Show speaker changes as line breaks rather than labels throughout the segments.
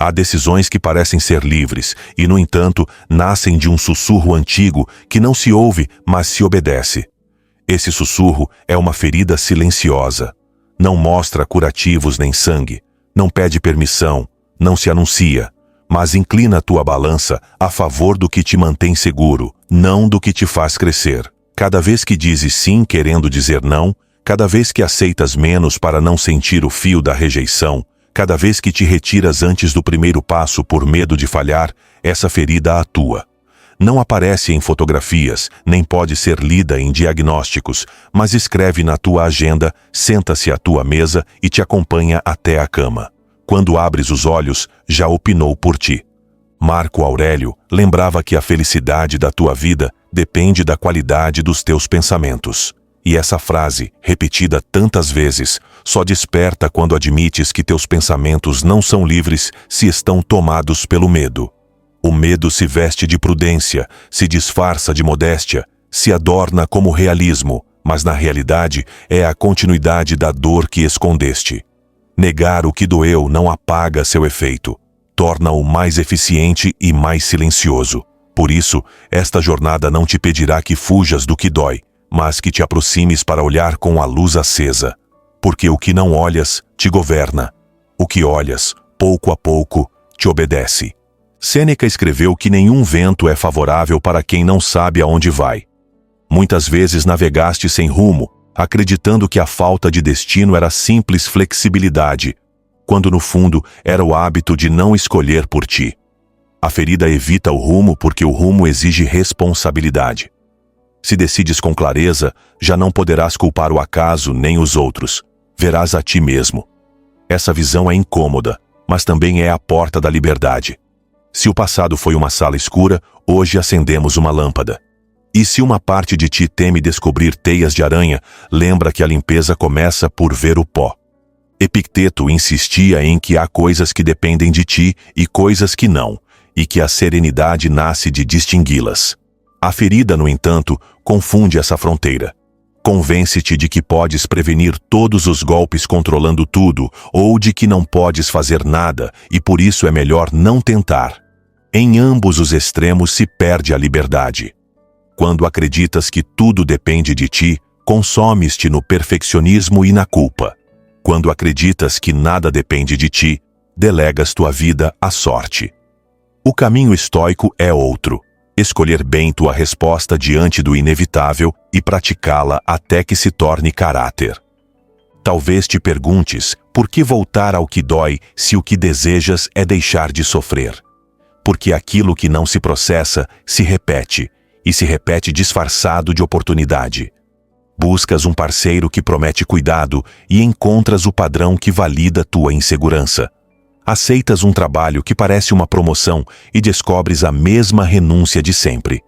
Há decisões que parecem ser livres e, no entanto, nascem de um sussurro antigo que não se ouve, mas se obedece. Esse sussurro é uma ferida silenciosa. Não mostra curativos nem sangue, não pede permissão, não se anuncia, mas inclina a tua balança a favor do que te mantém seguro, não do que te faz crescer. Cada vez que dizes sim querendo dizer não, cada vez que aceitas menos para não sentir o fio da rejeição, cada vez que te retiras antes do primeiro passo por medo de falhar, essa ferida atua. Não aparece em fotografias, nem pode ser lida em diagnósticos, mas escreve na tua agenda, senta-se à tua mesa e te acompanha até a cama. Quando abres os olhos, já opinou por ti. Marco Aurélio lembrava que a felicidade da tua vida depende da qualidade dos teus pensamentos. E essa frase, repetida tantas vezes, só desperta quando admites que teus pensamentos não são livres se estão tomados pelo medo. O medo se veste de prudência, se disfarça de modéstia, se adorna como realismo, mas na realidade é a continuidade da dor que escondeste. Negar o que doeu não apaga seu efeito, torna-o mais eficiente e mais silencioso. Por isso, esta jornada não te pedirá que fujas do que dói, mas que te aproximes para olhar com a luz acesa. Porque o que não olhas te governa. O que olhas, pouco a pouco, te obedece. Sêneca escreveu que nenhum vento é favorável para quem não sabe aonde vai. Muitas vezes navegaste sem rumo, acreditando que a falta de destino era simples flexibilidade, quando no fundo era o hábito de não escolher por ti. A ferida evita o rumo porque o rumo exige responsabilidade. Se decides com clareza, já não poderás culpar o acaso nem os outros. Verás a ti mesmo. Essa visão é incômoda, mas também é a porta da liberdade. Se o passado foi uma sala escura, hoje acendemos uma lâmpada. E se uma parte de ti teme descobrir teias de aranha, lembra que a limpeza começa por ver o pó. Epicteto insistia em que há coisas que dependem de ti e coisas que não, e que a serenidade nasce de distingui-las. A ferida, no entanto, confunde essa fronteira. Convence-te de que podes prevenir todos os golpes controlando tudo, ou de que não podes fazer nada e por isso é melhor não tentar. Em ambos os extremos se perde a liberdade. Quando acreditas que tudo depende de ti, consomes-te no perfeccionismo e na culpa. Quando acreditas que nada depende de ti, delegas tua vida à sorte. O caminho estoico é outro. Escolher bem tua resposta diante do inevitável e praticá-la até que se torne caráter. Talvez te perguntes por que voltar ao que dói se o que desejas é deixar de sofrer. Porque aquilo que não se processa se repete, e se repete disfarçado de oportunidade. Buscas um parceiro que promete cuidado e encontras o padrão que valida tua insegurança. Aceitas um trabalho que parece uma promoção e descobres a mesma renúncia de sempre.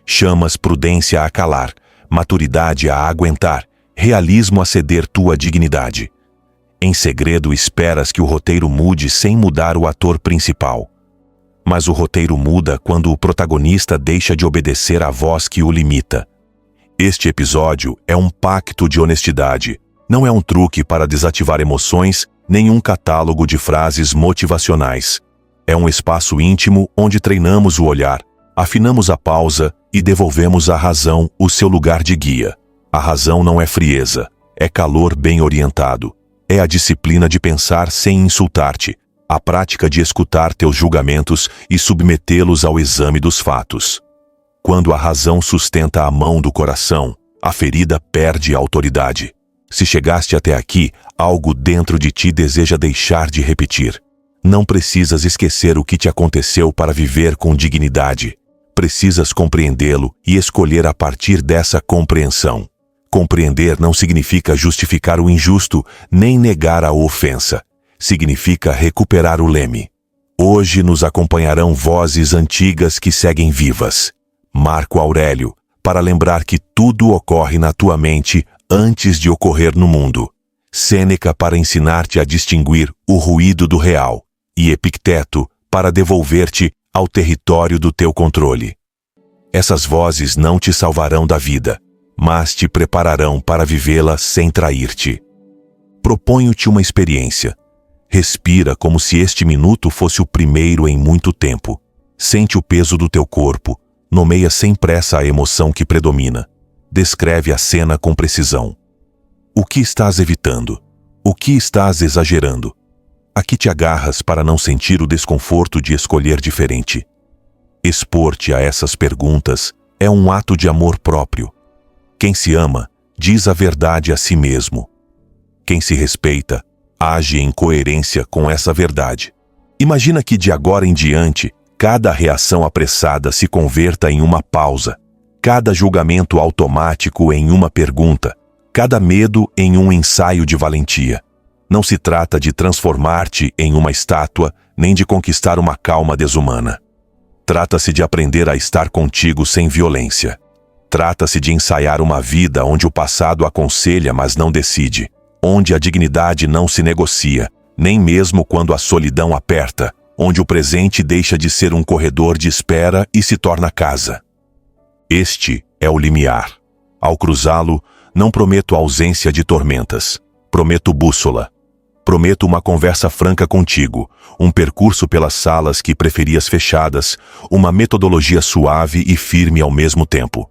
Chamas prudência a calar, maturidade a aguentar, realismo a ceder tua dignidade. Em segredo esperas que o roteiro mude sem mudar o ator principal. Mas o roteiro muda quando o protagonista deixa de obedecer à voz que o limita. Este episódio é um pacto de honestidade. Não é um truque para desativar emoções, nem um catálogo de frases motivacionais. É um espaço íntimo onde treinamos o olhar, afinamos a pausa e devolvemos à razão o seu lugar de guia. A razão não é frieza, é calor bem orientado. É a disciplina de pensar sem insultar-te, a prática de escutar teus julgamentos e submetê-los ao exame dos fatos. Quando a razão sustenta a mão do coração, a ferida perde a autoridade. Se chegaste até aqui, algo dentro de ti deseja deixar de repetir. Não precisas esquecer o que te aconteceu para viver com dignidade. Precisas compreendê-lo e escolher a partir dessa compreensão. Compreender não significa justificar o injusto, nem negar a ofensa. Significa recuperar o leme. Hoje nos acompanharão vozes antigas que seguem vivas. Marco Aurélio, para lembrar que tudo ocorre na tua mente antes de ocorrer no mundo. Sêneca, para ensinar-te a distinguir o ruído do real. E Epicteto, para devolver-te ao território do teu controle. Essas vozes não te salvarão da vida, mas te prepararão para vivê-la sem trair-te. Proponho-te uma experiência. Respira como se este minuto fosse o primeiro em muito tempo. Sente o peso do teu corpo. Nomeia sem pressa a emoção que predomina. Descreve a cena com precisão. O que estás evitando? O que estás exagerando? A que te agarras para não sentir o desconforto de escolher diferente? Expor-te a essas perguntas é um ato de amor próprio. Quem se ama, diz a verdade a si mesmo. Quem se respeita, age em coerência com essa verdade. Imagina que de agora em diante, cada reação apressada se converta em uma pausa, cada julgamento automático em uma pergunta, cada medo em um ensaio de valentia. Não se trata de transformar-te em uma estátua, nem de conquistar uma calma desumana. Trata-se de aprender a estar contigo sem violência. Trata-se de ensaiar uma vida onde o passado aconselha, mas não decide, onde a dignidade não se negocia, nem mesmo quando a solidão aperta, onde o presente deixa de ser um corredor de espera e se torna casa. Este é o limiar. Ao cruzá-lo, não prometo ausência de tormentas. Prometo bússola. Prometo uma conversa franca contigo, um percurso pelas salas que preferias fechadas, uma metodologia suave e firme ao mesmo tempo.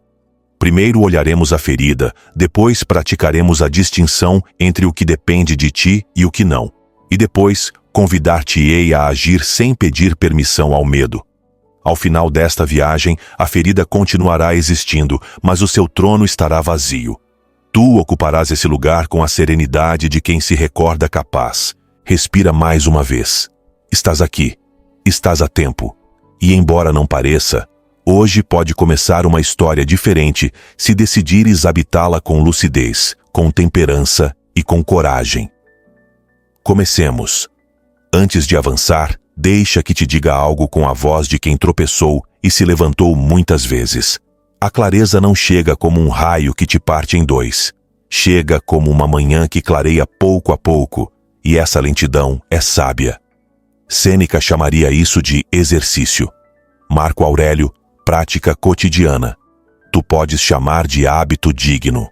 Primeiro olharemos a ferida, depois praticaremos a distinção entre o que depende de ti e o que não. E depois, convidar-te-ei a agir sem pedir permissão ao medo. Ao final desta viagem, a ferida continuará existindo, mas o seu trono estará vazio. Tu ocuparás esse lugar com a serenidade de quem se recorda capaz. Respira mais uma vez. Estás aqui. Estás a tempo. E embora não pareça, hoje pode começar uma história diferente se decidires habitá-la com lucidez, com temperança e com coragem. Comecemos. Antes de avançar, deixa que te diga algo com a voz de quem tropeçou e se levantou muitas vezes. A clareza não chega como um raio que te parte em dois. Chega como uma manhã que clareia pouco a pouco, e essa lentidão é sábia. Sêneca chamaria isso de exercício. Marco Aurélio, prática cotidiana. Tu podes chamar de hábito digno.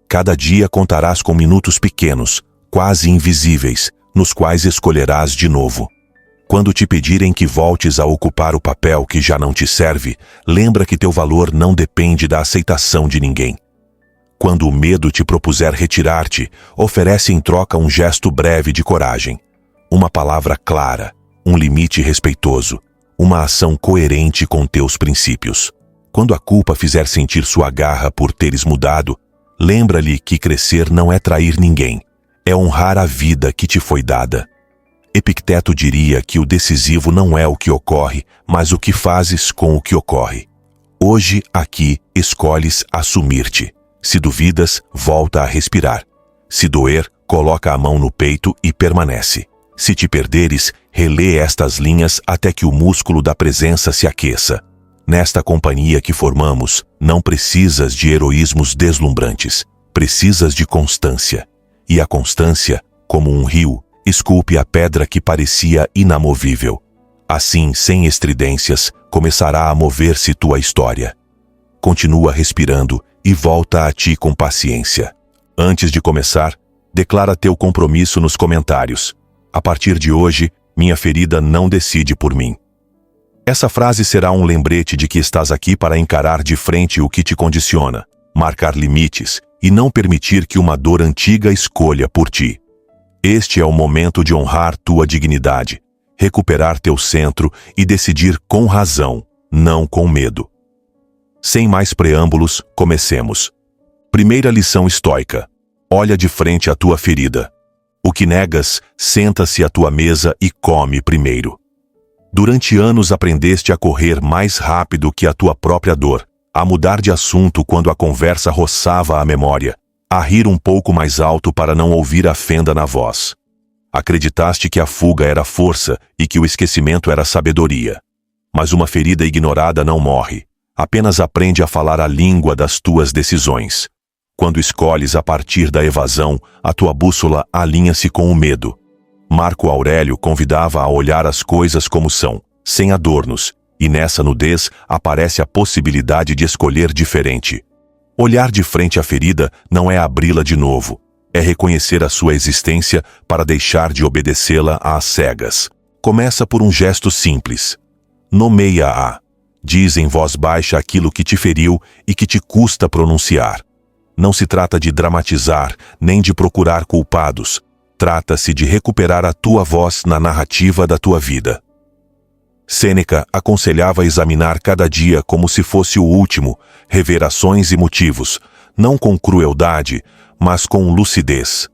Cada dia contarás com minutos pequenos, quase invisíveis, nos quais escolherás de novo. Quando te pedirem que voltes a ocupar o papel que já não te serve, lembra que teu valor não depende da aceitação de ninguém. Quando o medo te propuser retirar-te, oferece em troca um gesto breve de coragem. Uma palavra clara, um limite respeitoso, uma ação coerente com teus princípios. Quando a culpa fizer sentir sua garra por teres mudado, lembra-lhe que crescer não é trair ninguém, é honrar a vida que te foi dada. Epicteto diria que o decisivo não é o que ocorre, mas o que fazes com o que ocorre. Hoje, aqui, escolhes assumir-te. Se duvidas, volta a respirar. Se doer, coloca a mão no peito e permanece. Se te perderes, relê estas linhas até que o músculo da presença se aqueça. Nesta companhia que formamos, não precisas de heroísmos deslumbrantes. Precisas de constância. E a constância, como um rio, esculpe a pedra que parecia inamovível. Assim, sem estridências, começará a mover-se tua história. Continua respirando e volta a ti com paciência. Antes de começar, declara teu compromisso nos comentários. A partir de hoje, minha ferida não decide por mim. Essa frase será um lembrete de que estás aqui para encarar de frente o que te condiciona, marcar limites e não permitir que uma dor antiga escolha por ti. Este é o momento de honrar tua dignidade, recuperar teu centro e decidir com razão, não com medo. Sem mais preâmbulos, comecemos. Primeira lição estoica. Olha de frente a tua ferida. O que negas, senta-se à tua mesa e come primeiro. Durante anos aprendeste a correr mais rápido que a tua própria dor, a mudar de assunto quando a conversa roçava a memória, a rir um pouco mais alto para não ouvir a fenda na voz. Acreditaste que a fuga era força e que o esquecimento era sabedoria. Mas uma ferida ignorada não morre, apenas aprende a falar a língua das tuas decisões. Quando escolhes a partir da evasão, a tua bússola alinha-se com o medo. Marco Aurélio convidava a olhar as coisas como são, sem adornos, e nessa nudez aparece a possibilidade de escolher diferente. Olhar de frente à ferida não é abri-la de novo, É reconhecer a sua existência para deixar de obedecê-la às cegas. Começa por um gesto simples. Nomeia-a. Diz em voz baixa aquilo que te feriu e que te custa pronunciar. Não se trata de dramatizar, nem de procurar culpados. Trata-se de recuperar a tua voz na narrativa da tua vida. Sêneca aconselhava examinar cada dia como se fosse o último, rever ações e motivos, não com crueldade, mas com lucidez.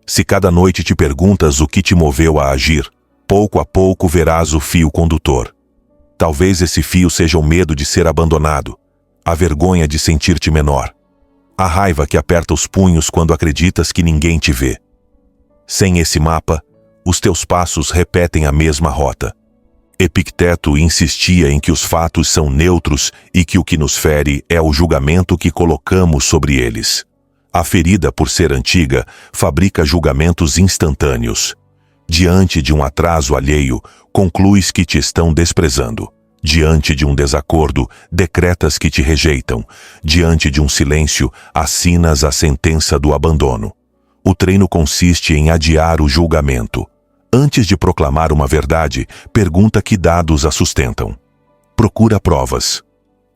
Se cada noite te perguntas o que te moveu a agir, pouco a pouco verás o fio condutor. Talvez esse fio seja o medo de ser abandonado, a vergonha de sentir-te menor, a raiva que aperta os punhos quando acreditas que ninguém te vê. Sem esse mapa, os teus passos repetem a mesma rota. Epicteto insistia em que os fatos são neutros e que o que nos fere é o julgamento que colocamos sobre eles. A ferida, por ser antiga, fabrica julgamentos instantâneos. Diante de um atraso alheio, concluis que te estão desprezando. Diante de um desacordo, decretas que te rejeitam. Diante de um silêncio, assinas a sentença do abandono. O treino consiste em adiar o julgamento. Antes de proclamar uma verdade, pergunta que dados a sustentam. Procura provas.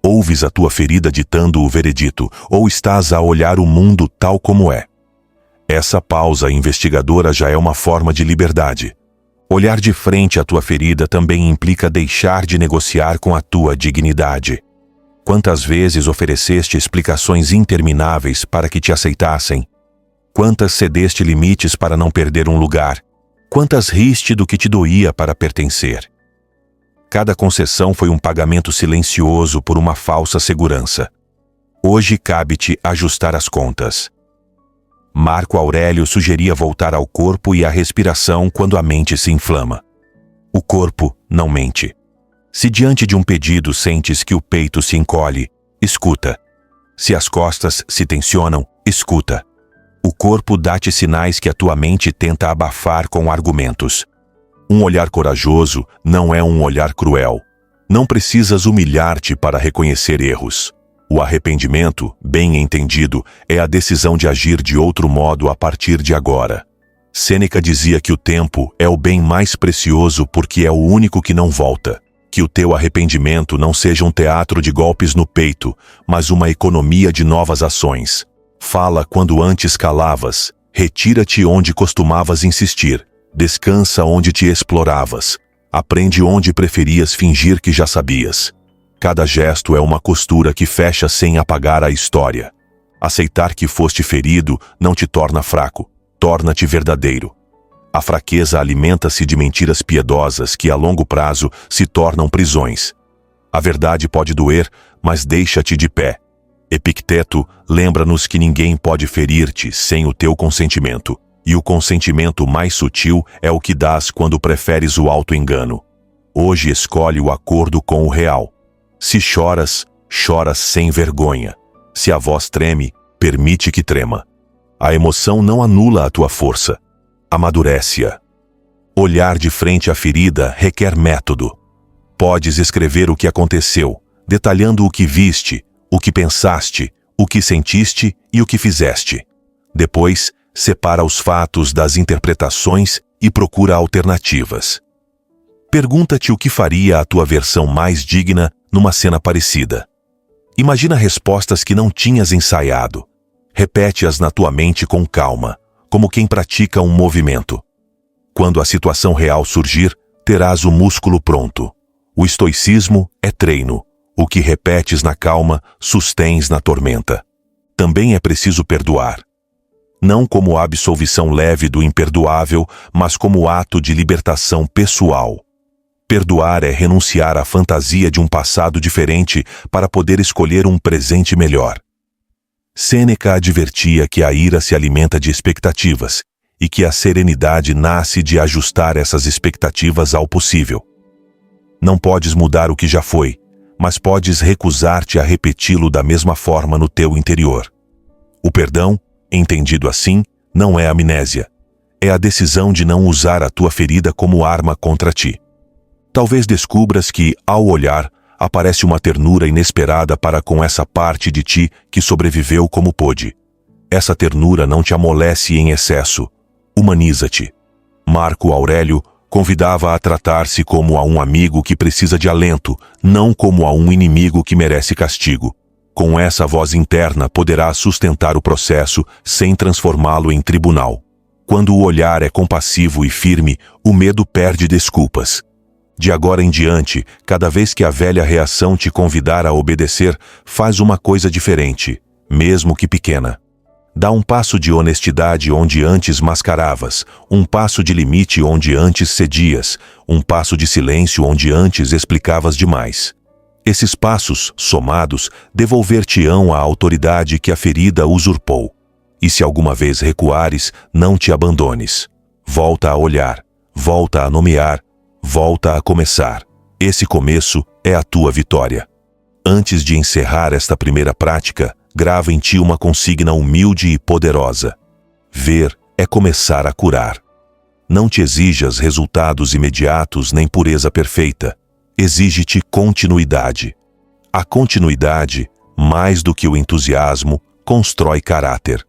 Ouves a tua ferida ditando o veredito, ou estás a olhar o mundo tal como é? Essa pausa investigadora já é uma forma de liberdade. Olhar de frente à tua ferida também implica deixar de negociar com a tua dignidade. Quantas vezes ofereceste explicações intermináveis para que te aceitassem? Quantas cedeste limites para não perder um lugar? Quantas riste do que te doía para pertencer? Cada concessão foi um pagamento silencioso por uma falsa segurança. Hoje cabe-te ajustar as contas. Marco Aurélio sugeria voltar ao corpo e à respiração quando a mente se inflama. O corpo não mente. Se diante de um pedido sentes que o peito se encolhe, escuta. Se as costas se tensionam, escuta. O corpo dá-te sinais que a tua mente tenta abafar com argumentos. Um olhar corajoso não é um olhar cruel. Não precisas humilhar-te para reconhecer erros. O arrependimento, bem entendido, é a decisão de agir de outro modo a partir de agora. Sêneca dizia que o tempo é o bem mais precioso porque é o único que não volta. Que o teu arrependimento não seja um teatro de golpes no peito, mas uma economia de novas ações. Fala quando antes calavas, retira-te onde costumavas insistir, descansa onde te exploravas, aprende onde preferias fingir que já sabias. Cada gesto é uma costura que fecha sem apagar a história. Aceitar que foste ferido não te torna fraco, torna-te verdadeiro. A fraqueza alimenta-se de mentiras piedosas que a longo prazo se tornam prisões. A verdade pode doer, mas deixa-te de pé. Epicteto lembra-nos que ninguém pode ferir-te sem o teu consentimento, e o consentimento mais sutil é o que dás quando preferes o auto-engano. Hoje escolhe o acordo com o real. Se choras, choras sem vergonha. Se a voz treme, permite que trema. A emoção não anula a tua força. Amadurece-a. Olhar de frente à ferida requer método. Podes escrever o que aconteceu, detalhando o que viste, o que pensaste, o que sentiste e o que fizeste. Depois, separa os fatos das interpretações e procura alternativas. Pergunta-te o que faria a tua versão mais digna numa cena parecida. Imagina respostas que não tinhas ensaiado. Repete-as na tua mente com calma, como quem pratica um movimento. Quando a situação real surgir, terás o músculo pronto. O estoicismo é treino. O que repetes na calma, sustens na tormenta. Também é preciso perdoar. Não como absolvição leve do imperdoável, mas como ato de libertação pessoal. Perdoar é renunciar à fantasia de um passado diferente para poder escolher um presente melhor. Sêneca advertia que a ira se alimenta de expectativas e que a serenidade nasce de ajustar essas expectativas ao possível. Não podes mudar o que já foi, mas podes recusar-te a repeti-lo da mesma forma no teu interior. O perdão, entendido assim, não é amnésia. É a decisão de não usar a tua ferida como arma contra ti. Talvez descubras que, ao olhar, aparece uma ternura inesperada para com essa parte de ti que sobreviveu como pôde. Essa ternura não te amolece em excesso. Humaniza-te. Marco Aurélio convidava a tratar-se como a um amigo que precisa de alento, não como a um inimigo que merece castigo. Com essa voz interna poderá sustentar o processo sem transformá-lo em tribunal. Quando o olhar é compassivo e firme, o medo perde desculpas. De agora em diante, cada vez que a velha reação te convidar a obedecer, faz uma coisa diferente, mesmo que pequena. Dá um passo de honestidade onde antes mascaravas, um passo de limite onde antes cedias, um passo de silêncio onde antes explicavas demais. Esses passos, somados, devolver-te-ão a autoridade que a ferida usurpou. E se alguma vez recuares, não te abandones. Volta a olhar, volta a nomear, volta a começar. Esse começo é a tua vitória. Antes de encerrar esta primeira prática, grava em ti uma consigna humilde e poderosa. Ver é começar a curar. Não te exijas resultados imediatos nem pureza perfeita. Exige-te continuidade. A continuidade, mais do que o entusiasmo, constrói caráter.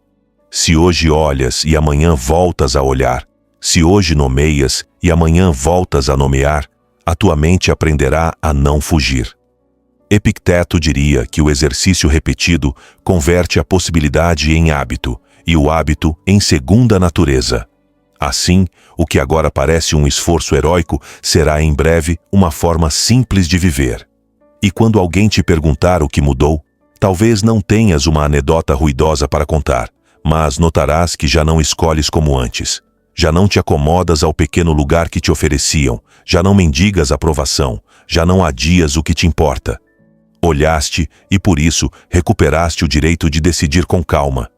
Se hoje olhas e amanhã voltas a olhar, se hoje nomeias e amanhã voltas a nomear, a tua mente aprenderá a não fugir. Epicteto diria que o exercício repetido converte a possibilidade em hábito e o hábito em segunda natureza. Assim, o que agora parece um esforço heróico será em breve uma forma simples de viver. E quando alguém te perguntar o que mudou, talvez não tenhas uma anedota ruidosa para contar, mas notarás que já não escolhes como antes. Já não te acomodas ao pequeno lugar que te ofereciam, já não mendigas aprovação, já não adias o que te importa. Olhaste e, por isso, recuperaste o direito de decidir com calma.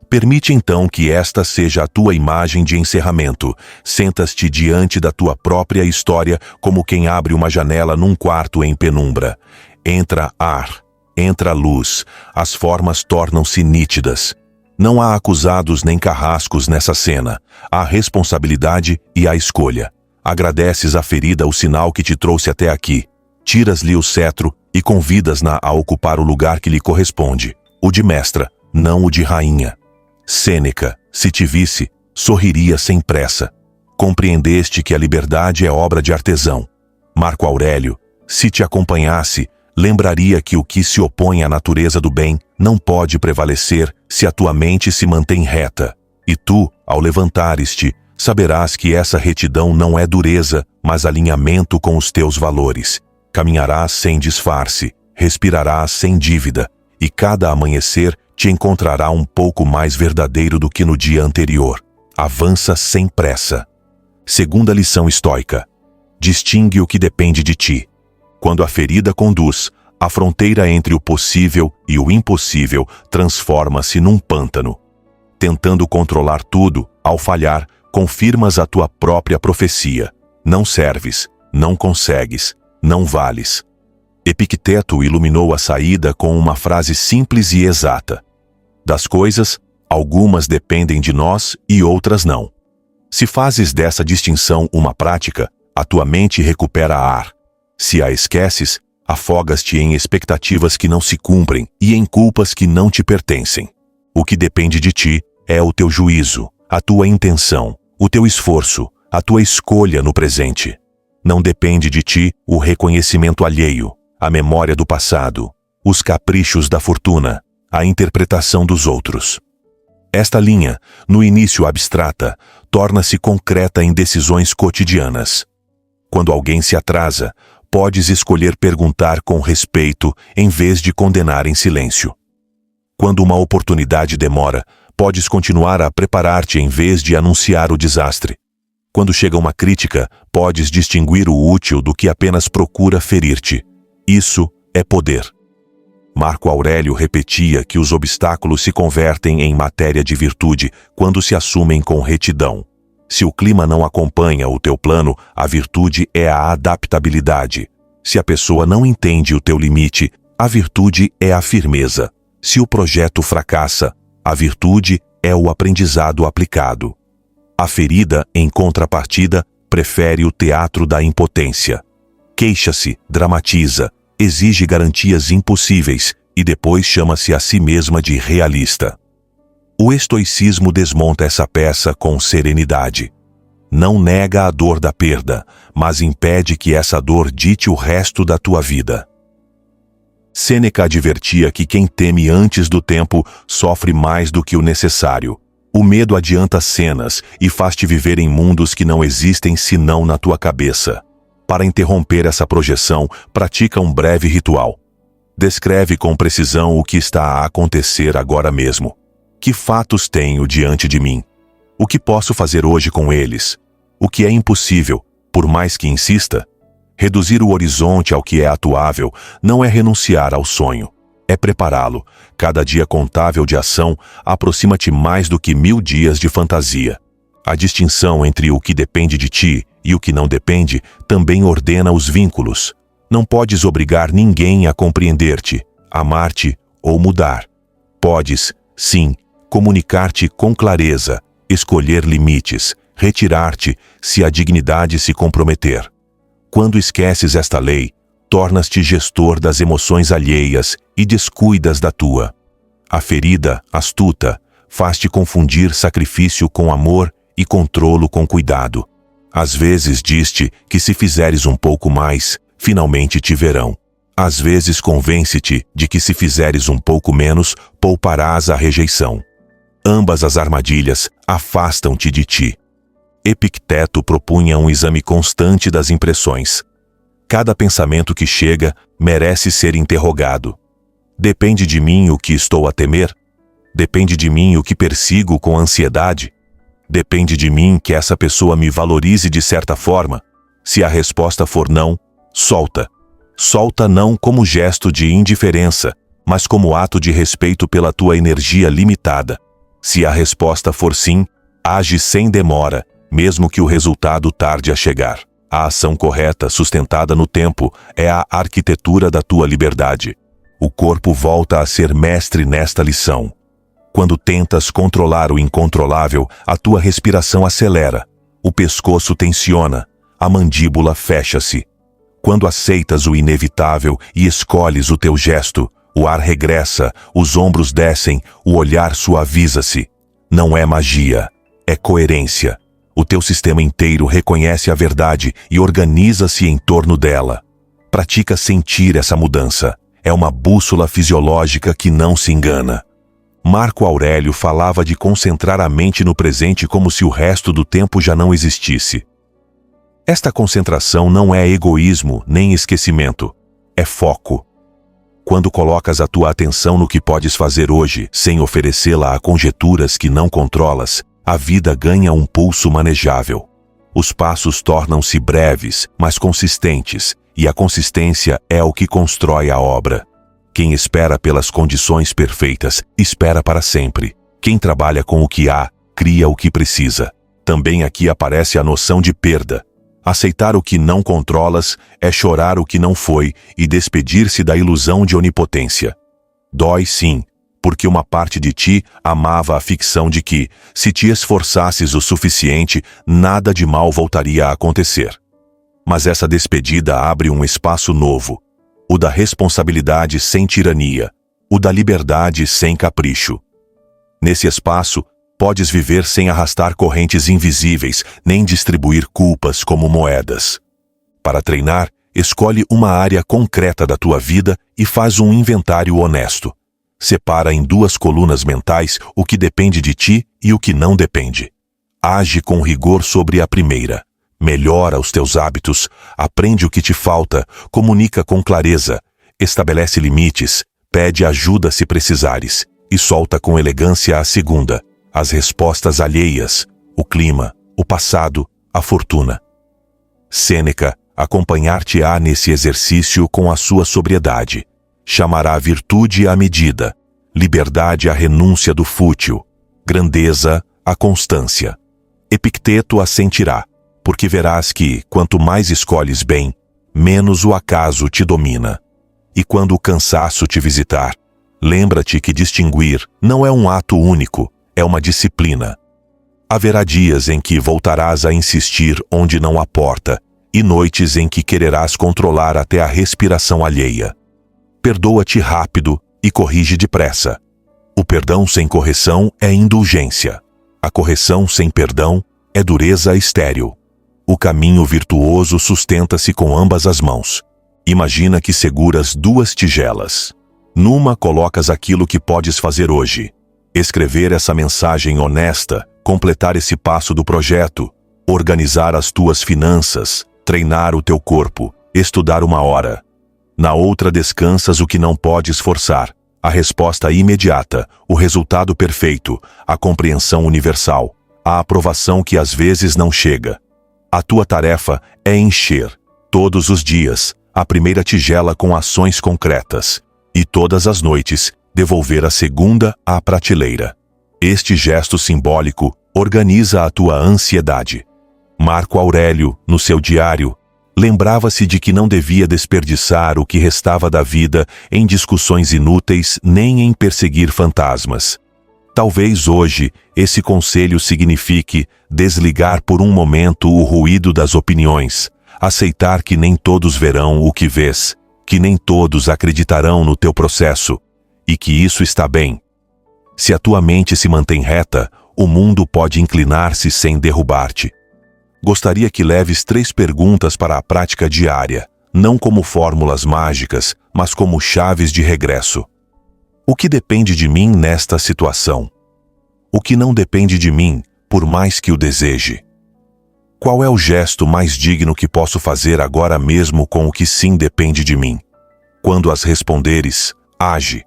Permite então que esta seja a tua imagem de encerramento. Sentas-te diante da tua própria história como quem abre uma janela num quarto em penumbra. Entra ar, entra luz, as formas tornam-se nítidas. Não há acusados nem carrascos nessa cena. Há responsabilidade e há escolha. Agradeces à ferida o sinal que te trouxe até aqui. Tiras-lhe o cetro e convidas-na a ocupar o lugar que lhe corresponde, o de mestra, não o de rainha. Sêneca, se te visse, sorriria sem pressa. Compreendeste que a liberdade é obra de artesão. Marco Aurélio, se te acompanhasse, lembraria que o que se opõe à natureza do bem não pode prevalecer se a tua mente se mantém reta. E tu, ao levantares-te, saberás que essa retidão não é dureza, mas alinhamento com os teus valores. Caminharás sem disfarce, respirarás sem dívida, e cada amanhecer te encontrará um pouco mais verdadeiro do que no dia anterior. Avança sem pressa. Segunda lição estoica. Distingue o que depende de ti. Quando a ferida conduz, a fronteira entre o possível e o impossível transforma-se num pântano. Tentando controlar tudo, ao falhar, confirmas a tua própria profecia. Não serves, não consegues, não vales. Epicteto iluminou a saída com uma frase simples e exata. Das coisas, algumas dependem de nós e outras não. Se fazes dessa distinção uma prática, a tua mente recupera ar. Se a esqueces, afogas-te em expectativas que não se cumprem e em culpas que não te pertencem. O que depende de ti é o teu juízo, a tua intenção, o teu esforço, a tua escolha no presente. Não depende de ti o reconhecimento alheio, a memória do passado, os caprichos da fortuna, a interpretação dos outros. Esta linha, no início abstrata, torna-se concreta em decisões cotidianas. Quando alguém se atrasa, podes escolher perguntar com respeito em vez de condenar em silêncio. Quando uma oportunidade demora, podes continuar a preparar-te em vez de anunciar o desastre. Quando chega uma crítica, podes distinguir o útil do que apenas procura ferir-te. Isso é poder. Marco Aurélio repetia que os obstáculos se convertem em matéria de virtude quando se assumem com retidão. Se o clima não acompanha o teu plano, a virtude é a adaptabilidade. Se a pessoa não entende o teu limite, a virtude é a firmeza. Se o projeto fracassa, a virtude é o aprendizado aplicado. A ferida, em contrapartida, prefere o teatro da impotência. Queixa-se, dramatiza, exige garantias impossíveis e depois chama-se a si mesma de realista. O estoicismo desmonta essa peça com serenidade. Não nega a dor da perda, mas impede que essa dor dite o resto da tua vida. Sêneca advertia que quem teme antes do tempo sofre mais do que o necessário. O medo adianta cenas e faz-te viver em mundos que não existem senão na tua cabeça. Para interromper essa projeção, pratica um breve ritual. Descreve com precisão o que está a acontecer agora mesmo. Que fatos tenho diante de mim? O que posso fazer hoje com eles? O que é impossível, por mais que insista? Reduzir o horizonte ao que é atuável não é renunciar ao sonho, é prepará-lo. Cada dia contável de ação aproxima-te mais do que 1000 dias de fantasia. A distinção entre o que depende de ti e o que não depende também ordena os vínculos. Não podes obrigar ninguém a compreender-te, amar-te ou mudar. Podes, sim, comunicar-te com clareza, escolher limites, retirar-te se a dignidade se comprometer. Quando esqueces esta lei, tornas-te gestor das emoções alheias e descuidas da tua. A ferida, astuta, faz-te confundir sacrifício com amor e controlo com cuidado. Às vezes diz-te que se fizeres um pouco mais, finalmente te verão. Às vezes convence-te de que se fizeres um pouco menos, pouparás a rejeição. Ambas as armadilhas afastam-te de ti. Epicteto propunha um exame constante das impressões. Cada pensamento que chega merece ser interrogado. Depende de mim o que estou a temer? Depende de mim o que persigo com ansiedade? Depende de mim que essa pessoa me valorize de certa forma? Se a resposta for não, solta. Solta não como gesto de indiferença, mas como ato de respeito pela tua energia limitada. Se a resposta for sim, age sem demora, mesmo que o resultado tarde a chegar. A ação correta, sustentada no tempo, é a arquitetura da tua liberdade. O corpo volta a ser mestre nesta lição. Quando tentas controlar o incontrolável, a tua respiração acelera, o pescoço tensiona, a mandíbula fecha-se. Quando aceitas o inevitável e escolhes o teu gesto, o ar regressa, os ombros descem, o olhar suaviza-se. Não é magia, é coerência. O teu sistema inteiro reconhece a verdade e organiza-se em torno dela. Pratica sentir essa mudança. É uma bússola fisiológica que não se engana. Marco Aurélio falava de concentrar a mente no presente como se o resto do tempo já não existisse. Esta concentração não é egoísmo nem esquecimento, é foco. Quando colocas a tua atenção no que podes fazer hoje, sem oferecê-la a conjecturas que não controlas, a vida ganha um pulso manejável. Os passos tornam-se breves, mas consistentes, e a consistência é o que constrói a obra. Quem espera pelas condições perfeitas, espera para sempre. Quem trabalha com o que há, cria o que precisa. Também aqui aparece a noção de perda. Aceitar o que não controlas é chorar o que não foi e despedir-se da ilusão de onipotência. Dói sim, porque uma parte de ti amava a ficção de que, se te esforçasses o suficiente, nada de mal voltaria a acontecer. Mas essa despedida abre um espaço novo, o da responsabilidade sem tirania, o da liberdade sem capricho. Nesse espaço, podes viver sem arrastar correntes invisíveis, nem distribuir culpas como moedas. Para treinar, escolhe uma área concreta da tua vida e faz um inventário honesto. Separa em 2 colunas mentais o que depende de ti e o que não depende. Age com rigor sobre a primeira. Melhora os teus hábitos, aprende o que te falta, comunica com clareza, estabelece limites, pede ajuda se precisares e solta com elegância a segunda, as respostas alheias, o clima, o passado, a fortuna. Sêneca acompanhar-te-á nesse exercício com a sua sobriedade. Chamará virtude a medida, liberdade a renúncia do fútil, grandeza a constância. Epicteto assentirá, porque verás que, quanto mais escolhes bem, menos o acaso te domina. E quando o cansaço te visitar, lembra-te que distinguir não é um ato único, é uma disciplina. Haverá dias em que voltarás a insistir onde não há porta, e noites em que quererás controlar até a respiração alheia. Perdoa-te rápido e corrige depressa. O perdão sem correção é indulgência. A correção sem perdão é dureza estéril. O caminho virtuoso sustenta-se com ambas as mãos. Imagina que seguras duas tigelas. Numa colocas aquilo que podes fazer hoje. Escrever essa mensagem honesta, completar esse passo do projeto, organizar as tuas finanças, treinar o teu corpo, estudar 1 hora. Na outra descansas o que não podes forçar, a resposta imediata, o resultado perfeito, a compreensão universal, a aprovação que às vezes não chega. A tua tarefa é encher, todos os dias, a primeira tigela com ações concretas, e todas as noites, devolver a segunda à prateleira. Este gesto simbólico organiza a tua ansiedade. Marco Aurélio, no seu diário, lembrava-se de que não devia desperdiçar o que restava da vida em discussões inúteis nem em perseguir fantasmas. Talvez hoje esse conselho signifique desligar por um momento o ruído das opiniões, aceitar que nem todos verão o que vês, que nem todos acreditarão no teu processo, e que isso está bem. Se a tua mente se mantém reta, o mundo pode inclinar-se sem derrubar-te. Gostaria que leves 3 perguntas para a prática diária, não como fórmulas mágicas, mas como chaves de regresso. O que depende de mim nesta situação? O que não depende de mim, por mais que o deseje? Qual é o gesto mais digno que posso fazer agora mesmo com o que sim depende de mim? Quando as responderes, age.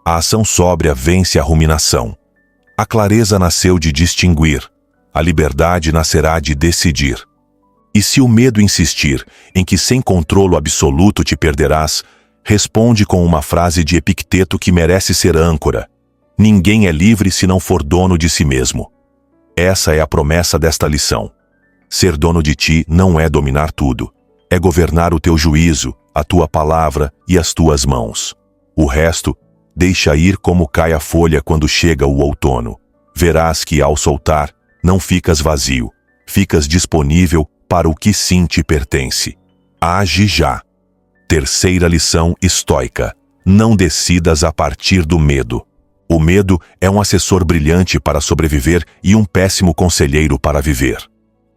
A ação sóbria vence a ruminação. A clareza nasceu de distinguir. A liberdade nascerá de decidir. E se o medo insistir em que sem controlo absoluto te perderás, responde com uma frase de Epicteto que merece ser âncora. Ninguém é livre se não for dono de si mesmo. Essa é a promessa desta lição. Ser dono de ti não é dominar tudo. É governar o teu juízo, a tua palavra e as tuas mãos. O resto, deixa ir como cai a folha quando chega o outono. Verás que, ao soltar, não ficas vazio, ficas disponível para o que sim te pertence. Age já. Terceira lição estoica. Não decidas a partir do medo. O medo é um assessor brilhante para sobreviver e um péssimo conselheiro para viver.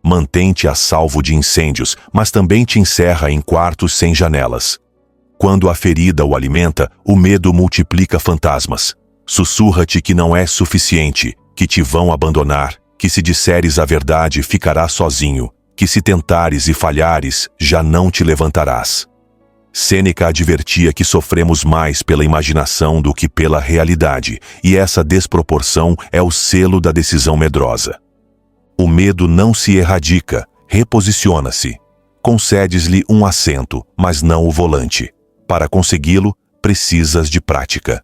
Mantém-te a salvo de incêndios, mas também te encerra em quartos sem janelas. Quando a ferida o alimenta, o medo multiplica fantasmas. Sussurra-te que não é suficiente, que te vão abandonar, que se disseres a verdade ficarás sozinho, que se tentares e falhares, já não te levantarás. Sêneca advertia que sofremos mais pela imaginação do que pela realidade, e essa desproporção é o selo da decisão medrosa. O medo não se erradica, reposiciona-se. Concedes-lhe um assento, mas não o volante. Para consegui-lo, precisas de prática.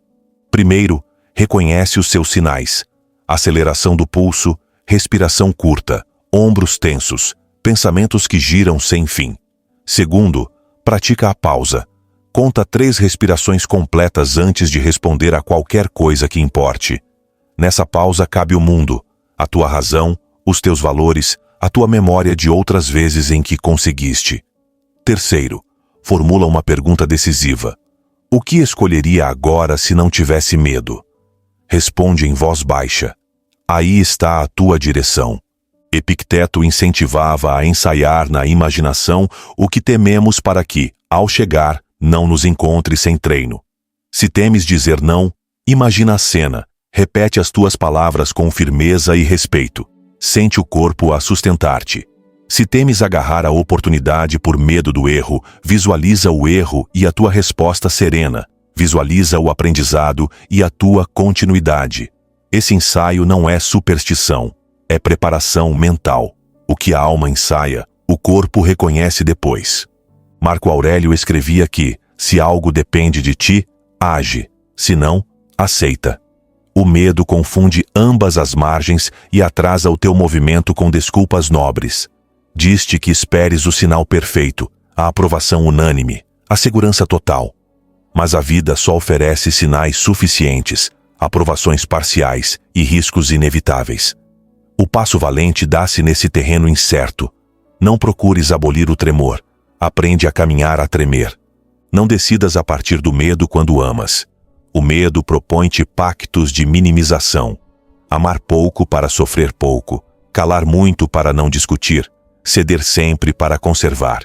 Primeiro, reconhece os seus sinais. Aceleração do pulso, respiração curta, ombros tensos, pensamentos que giram sem fim. Segundo, pratica a pausa. Conta 3 respirações completas antes de responder a qualquer coisa que importe. Nessa pausa cabe o mundo, a tua razão, os teus valores, a tua memória de outras vezes em que conseguiste. Terceiro, formula uma pergunta decisiva. O que escolheria agora se não tivesse medo? Responde em voz baixa. Aí está a tua direção. Epicteto incentivava a ensaiar na imaginação o que tememos para que, ao chegar, não nos encontre sem treino. Se temes dizer não, imagina a cena, repete as tuas palavras com firmeza e respeito. Sente o corpo a sustentar-te. Se temes agarrar a oportunidade por medo do erro, visualiza o erro e a tua resposta serena. Visualiza o aprendizado e a tua continuidade. Esse ensaio não é superstição, é preparação mental. O que a alma ensaia, o corpo reconhece depois. Marco Aurélio escrevia que, se algo depende de ti, age, se não, aceita. O medo confunde ambas as margens e atrasa o teu movimento com desculpas nobres. Diz-te que esperes o sinal perfeito, a aprovação unânime, a segurança total. Mas a vida só oferece sinais suficientes, aprovações parciais e riscos inevitáveis. O passo valente dá-se nesse terreno incerto. Não procures abolir o tremor. Aprende a caminhar a tremer. Não decidas a partir do medo quando amas. O medo propõe-te pactos de minimização. Amar pouco para sofrer pouco, calar muito para não discutir, ceder sempre para conservar.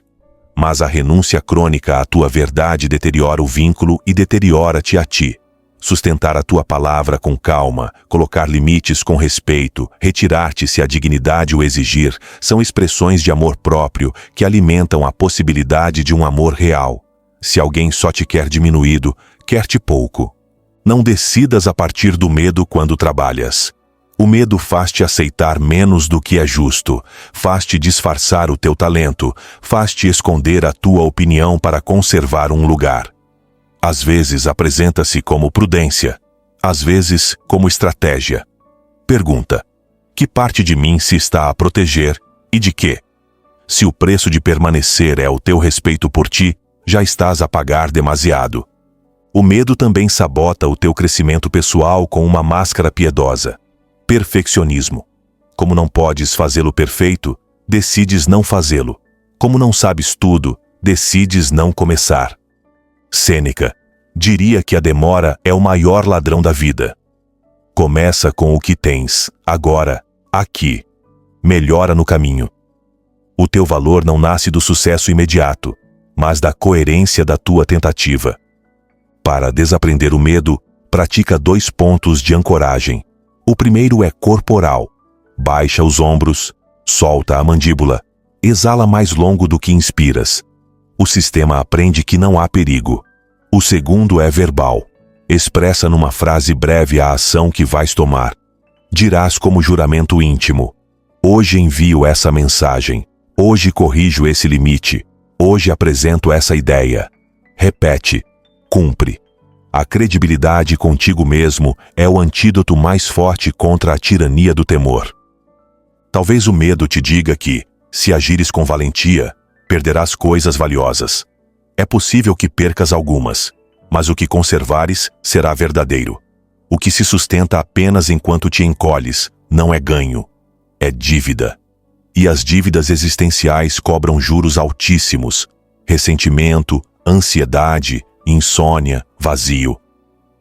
Mas a renúncia crônica à tua verdade deteriora o vínculo e deteriora-te a ti. Sustentar a tua palavra com calma, colocar limites com respeito, retirar-te se a dignidade o exigir, são expressões de amor próprio que alimentam a possibilidade de um amor real. Se alguém só te quer diminuído, quer-te pouco. Não decidas a partir do medo quando trabalhas. O medo faz-te aceitar menos do que é justo, faz-te disfarçar o teu talento, faz-te esconder a tua opinião para conservar um lugar. Às vezes apresenta-se como prudência, às vezes como estratégia. Pergunta: que parte de mim se está a proteger e de quê? Se o preço de permanecer é o teu respeito por ti, já estás a pagar demasiado. O medo também sabota o teu crescimento pessoal com uma máscara piedosa. Perfeccionismo. Como não podes fazê-lo perfeito, decides não fazê-lo. Como não sabes tudo, decides não começar. Sêneca diria que a demora é o maior ladrão da vida. Começa com o que tens, agora, aqui. Melhora no caminho. O teu valor não nasce do sucesso imediato, mas da coerência da tua tentativa. Para desaprender o medo, pratica 2 pontos de ancoragem. O primeiro é corporal. Baixa os ombros, solta a mandíbula, exala mais longo do que inspiras. O sistema aprende que não há perigo. O segundo é verbal. Expressa numa frase breve a ação que vais tomar. Dirás como juramento íntimo: hoje envio essa mensagem. Hoje corrijo esse limite. Hoje apresento essa ideia. Repete. Cumpre. A credibilidade contigo mesmo é o antídoto mais forte contra a tirania do temor. Talvez o medo te diga que, se agires com valentia, perderás coisas valiosas. É possível que percas algumas, mas o que conservares será verdadeiro. O que se sustenta apenas enquanto te encolhes não é ganho, é dívida. E as dívidas existenciais cobram juros altíssimos: ressentimento, ansiedade, insônia, vazio.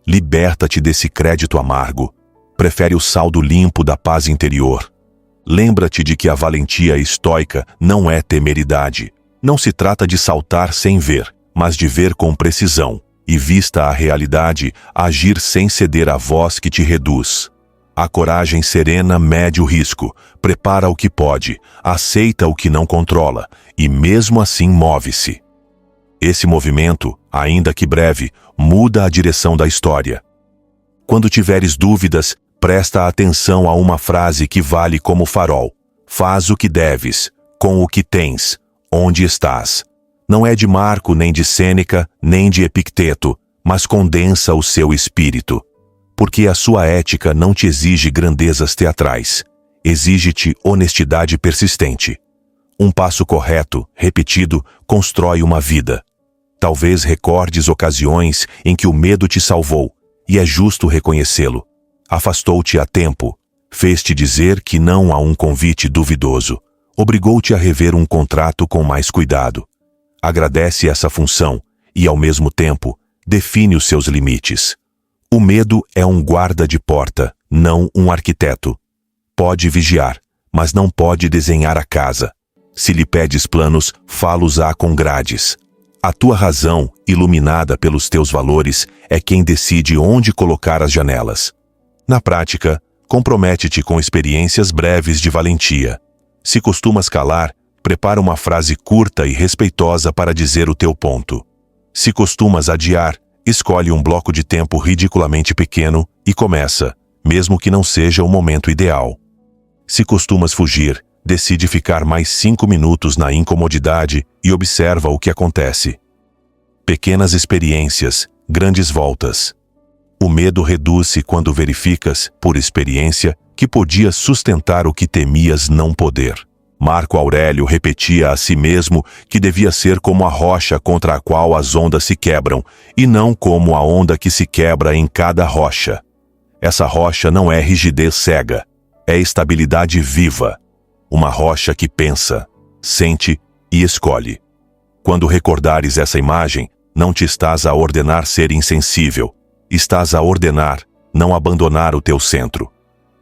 Liberta-te desse crédito amargo. Prefere o saldo limpo da paz interior. Lembra-te de que a valentia estoica não é temeridade. Não se trata de saltar sem ver, mas de ver com precisão, e vista a realidade, agir sem ceder à voz que te reduz. A coragem serena mede o risco, prepara o que pode, aceita o que não controla, e mesmo assim move-se. Esse movimento, ainda que breve, muda a direção da história. Quando tiveres dúvidas, presta atenção a uma frase que vale como farol. Faz o que deves, com o que tens, onde estás. Não é de Marco, nem de Sêneca, nem de Epicteto, mas condensa o seu espírito. Porque a sua ética não te exige grandezas teatrais. Exige-te honestidade persistente. Um passo correto, repetido, constrói uma vida. Talvez recordes ocasiões em que o medo te salvou, e é justo reconhecê-lo. Afastou-te a tempo, fez-te dizer que não a um convite duvidoso, obrigou-te a rever um contrato com mais cuidado. Agradece essa função e, ao mesmo tempo, define os seus limites. O medo é um guarda de porta, não um arquiteto. Pode vigiar, mas não pode desenhar a casa. Se lhe pedes planos, fá-los-á com grades. A tua razão, iluminada pelos teus valores, é quem decide onde colocar as janelas. Na prática, compromete-te com experiências breves de valentia. Se costumas calar, prepara uma frase curta e respeitosa para dizer o teu ponto. Se costumas adiar, escolhe um bloco de tempo ridiculamente pequeno e começa, mesmo que não seja o momento ideal. Se costumas fugir, decide ficar mais 5 minutos na incomodidade e observa o que acontece. Pequenas experiências, grandes voltas. O medo reduz-se quando verificas, por experiência, que podias sustentar o que temias não poder. Marco Aurélio repetia a si mesmo que devia ser como a rocha contra a qual as ondas se quebram, e não como a onda que se quebra em cada rocha. Essa rocha não é rigidez cega, é estabilidade viva. Uma rocha que pensa, sente e escolhe. Quando recordares essa imagem, não te estás a ordenar ser insensível. estás a ordenar, não abandonar o teu centro.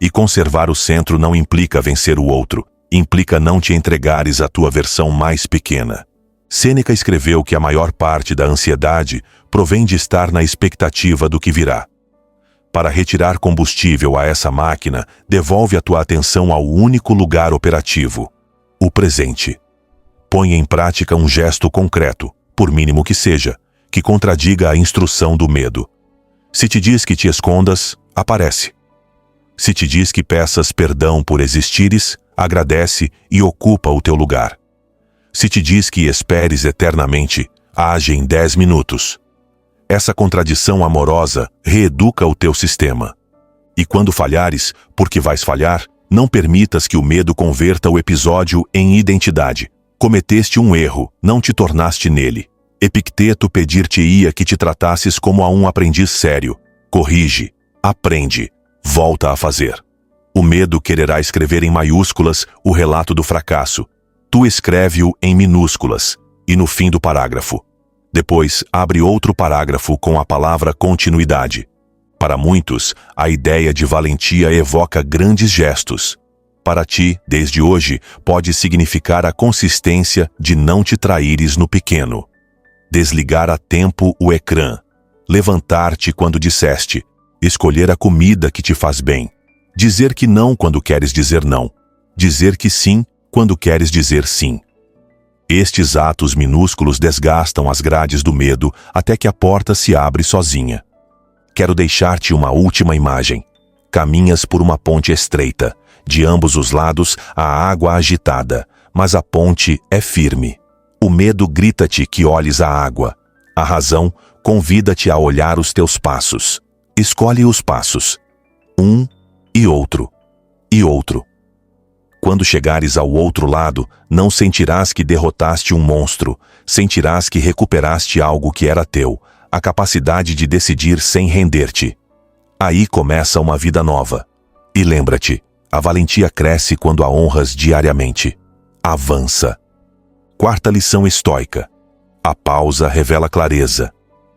E conservar o centro não implica vencer o outro, implica não te entregares à tua versão mais pequena. Sêneca escreveu que a maior parte da ansiedade provém de estar na expectativa do que virá. Para retirar combustível a essa máquina, devolve a tua atenção ao único lugar operativo, o presente. Põe em prática um gesto concreto, por mínimo que seja, que contradiga a instrução do medo. Se te diz que te escondas, aparece. Se te diz que peças perdão por existires, agradece e ocupa o teu lugar. Se te diz que esperes eternamente, age em 10 minutos. Essa contradição amorosa reeduca o teu sistema. E quando falhares, porque vais falhar, não permitas que o medo converta o episódio em identidade. Cometeste um erro, não te tornaste nele. Epicteto pedir-te-ia que te tratasses como a um aprendiz sério. Corrige, aprende, volta a fazer. O medo quererá escrever em maiúsculas o relato do fracasso. Tu escreve-o em minúsculas, e no fim do parágrafo. Depois, abre outro parágrafo com a palavra continuidade. Para muitos, a ideia de valentia evoca grandes gestos. Para ti, desde hoje, pode significar a consistência de não te traíres no pequeno. Desligar a tempo o ecrã. Levantar-te quando disseste. Escolher a comida que te faz bem. Dizer que não quando queres dizer não. Dizer que sim quando queres dizer sim. Estes atos minúsculos desgastam as grades do medo até que a porta se abre sozinha. Quero deixar-te uma última imagem. Caminhas por uma ponte estreita. De ambos os lados, a água agitada, mas a ponte é firme. O medo grita-te que olhes a água. A razão convida-te a olhar os teus passos. Escolhe os passos. Um e outro. E outro. Quando chegares ao outro lado, não sentirás que derrotaste um monstro, sentirás que recuperaste algo que era teu, a capacidade de decidir sem render-te. Aí começa uma vida nova. E lembra-te, a valentia cresce quando a honras diariamente. Avança. Quarta lição estoica. A pausa revela clareza.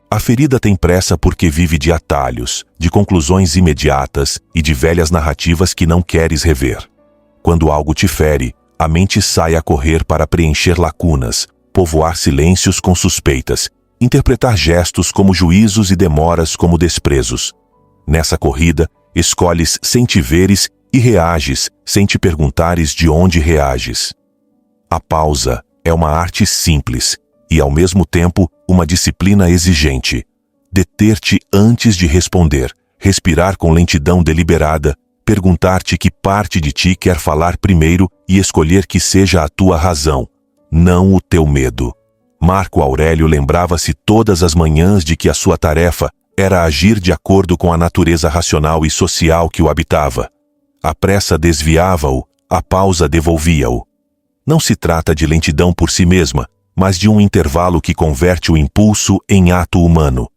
A ferida tem pressa porque vive de atalhos, de conclusões imediatas e de velhas narrativas que não queres rever. Quando algo te fere, a mente sai a correr para preencher lacunas, povoar silêncios com suspeitas, interpretar gestos como juízos e demoras como desprezos. Nessa corrida, escolhes sem te veres e reages sem te perguntares de onde reages. A pausa é uma arte simples e, ao mesmo tempo, uma disciplina exigente. Deter-te antes de responder, respirar com lentidão deliberada, perguntar-te que parte de ti quer falar primeiro e escolher que seja a tua razão, não o teu medo. Marco Aurélio lembrava-se todas as manhãs de que a sua tarefa era agir de acordo com a natureza racional e social que o habitava. A pressa desviava-o, a pausa devolvia-o. Não se trata de lentidão por si mesma, mas de um intervalo que converte o impulso em ato humano.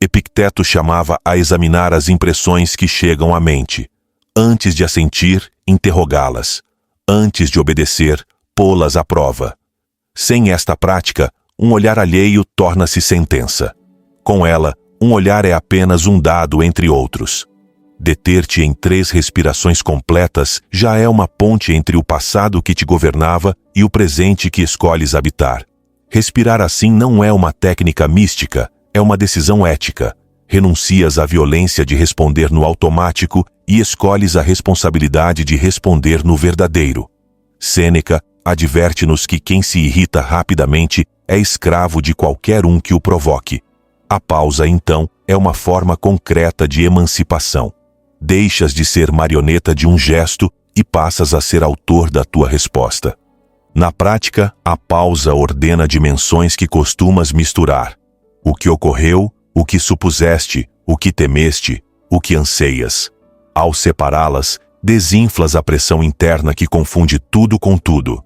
Epicteto chamava a examinar as impressões que chegam à mente. Antes de assentir, interrogá-las. Antes de obedecer, pô-las à prova. Sem esta prática, um olhar alheio torna-se sentença. Com ela, um olhar é apenas um dado entre outros. Deter-te em 3 respirações completas já é uma ponte entre o passado que te governava e o presente que escolhes habitar. Respirar assim não é uma técnica mística, é uma decisão ética. Renuncias à violência de responder no automático e escolhes a responsabilidade de responder no verdadeiro. Sêneca adverte-nos que quem se irrita rapidamente é escravo de qualquer um que o provoque. A pausa, então, é uma forma concreta de emancipação. Deixas de ser marioneta de um gesto e passas a ser autor da tua resposta. Na prática, a pausa ordena dimensões que costumas misturar. O que ocorreu, o que supuseste, o que temeste, o que anseias. Ao separá-las, desinflas a pressão interna que confunde tudo com tudo.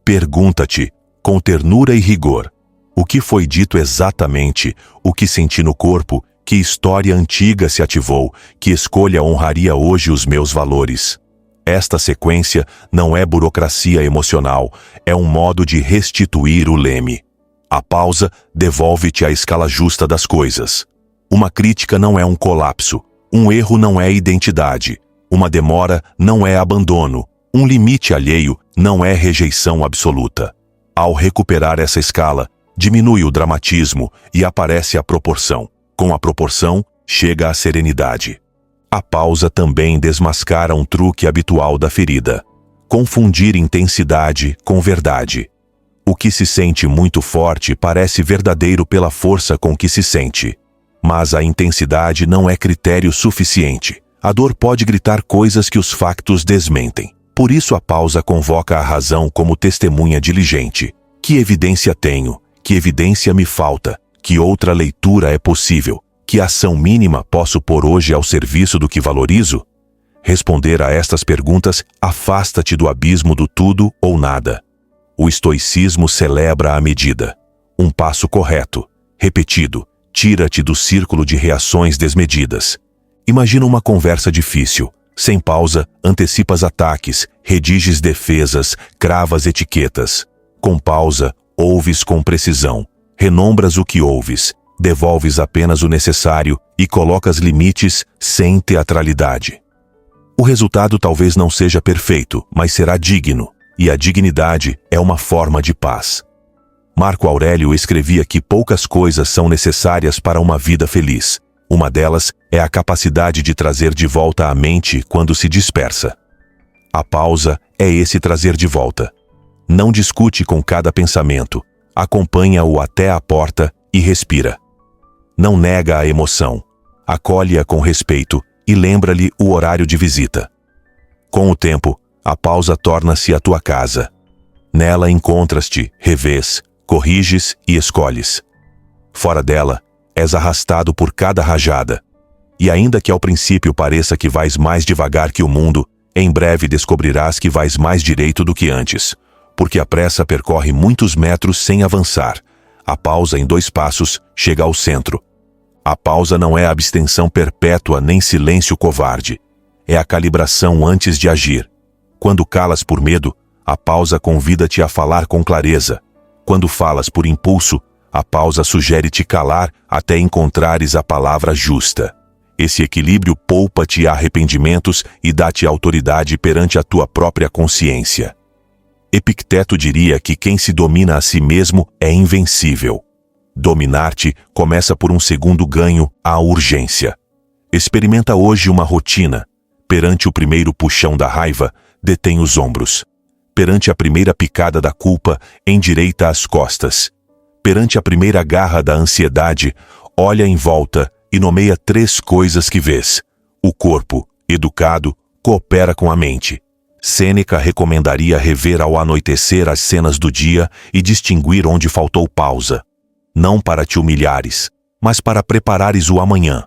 Pergunta-te, com ternura e rigor, o que foi dito exatamente, o que senti no corpo, que história antiga se ativou, que escolha honraria hoje os meus valores. Esta sequência não é burocracia emocional, é um modo de restituir o leme. A pausa devolve-te à escala justa das coisas. Uma crítica não é um colapso. Um erro não é identidade. Uma demora não é abandono. Um limite alheio não é rejeição absoluta. Ao recuperar essa escala, diminui o dramatismo e aparece a proporção. Com a proporção, chega a serenidade. A pausa também desmascara um truque habitual da ferida: confundir intensidade com verdade. O que se sente muito forte parece verdadeiro pela força com que se sente. Mas a intensidade não é critério suficiente. A dor pode gritar coisas que os factos desmentem. Por isso a pausa convoca a razão como testemunha diligente. Que evidência tenho? Que evidência me falta? Que outra leitura é possível? Que ação mínima posso pôr hoje ao serviço do que valorizo? Responder a estas perguntas afasta-te do abismo do tudo ou nada. O estoicismo celebra a medida. Um passo correto, repetido, tira-te do círculo de reações desmedidas. Imagina uma conversa difícil. Sem pausa, antecipas ataques, rediges defesas, cravas etiquetas. Com pausa, ouves com precisão, renombras o que ouves, devolves apenas o necessário e colocas limites sem teatralidade. O resultado talvez não seja perfeito, mas será digno, e a dignidade é uma forma de paz. Marco Aurélio escrevia que poucas coisas são necessárias para uma vida feliz. Uma delas é a capacidade de trazer de volta a mente quando se dispersa. A pausa é esse trazer de volta. Não discute com cada pensamento, acompanha-o até a porta e respira. Não nega a emoção, acolhe-a com respeito e lembra-lhe o horário de visita. Com o tempo, a pausa torna-se a tua casa. Nela encontras-te, revês, corriges e escolhes. Fora dela, és arrastado por cada rajada. E ainda que ao princípio pareça que vais mais devagar que o mundo, em breve descobrirás que vais mais direito do que antes, porque a pressa percorre muitos metros sem avançar. A pausa em 2 passos chega ao centro. A pausa não é abstenção perpétua nem silêncio covarde. É a calibração antes de agir. Quando calas por medo, a pausa convida-te a falar com clareza. Quando falas por impulso, a pausa sugere-te calar até encontrares a palavra justa. Esse equilíbrio poupa-te arrependimentos e dá-te autoridade perante a tua própria consciência. Epicteto diria que quem se domina a si mesmo é invencível. Dominar-te começa por um segundo ganho à urgência. Experimenta hoje uma rotina. Perante o primeiro puxão da raiva, detém os ombros. Perante a primeira picada da culpa, endireita as costas. Perante a primeira garra da ansiedade, olha em volta e nomeia 3 coisas que vês. O corpo, educado, coopera com a mente. Sêneca recomendaria rever ao anoitecer as cenas do dia e distinguir onde faltou pausa. Não para te humilhares, mas para preparares o amanhã.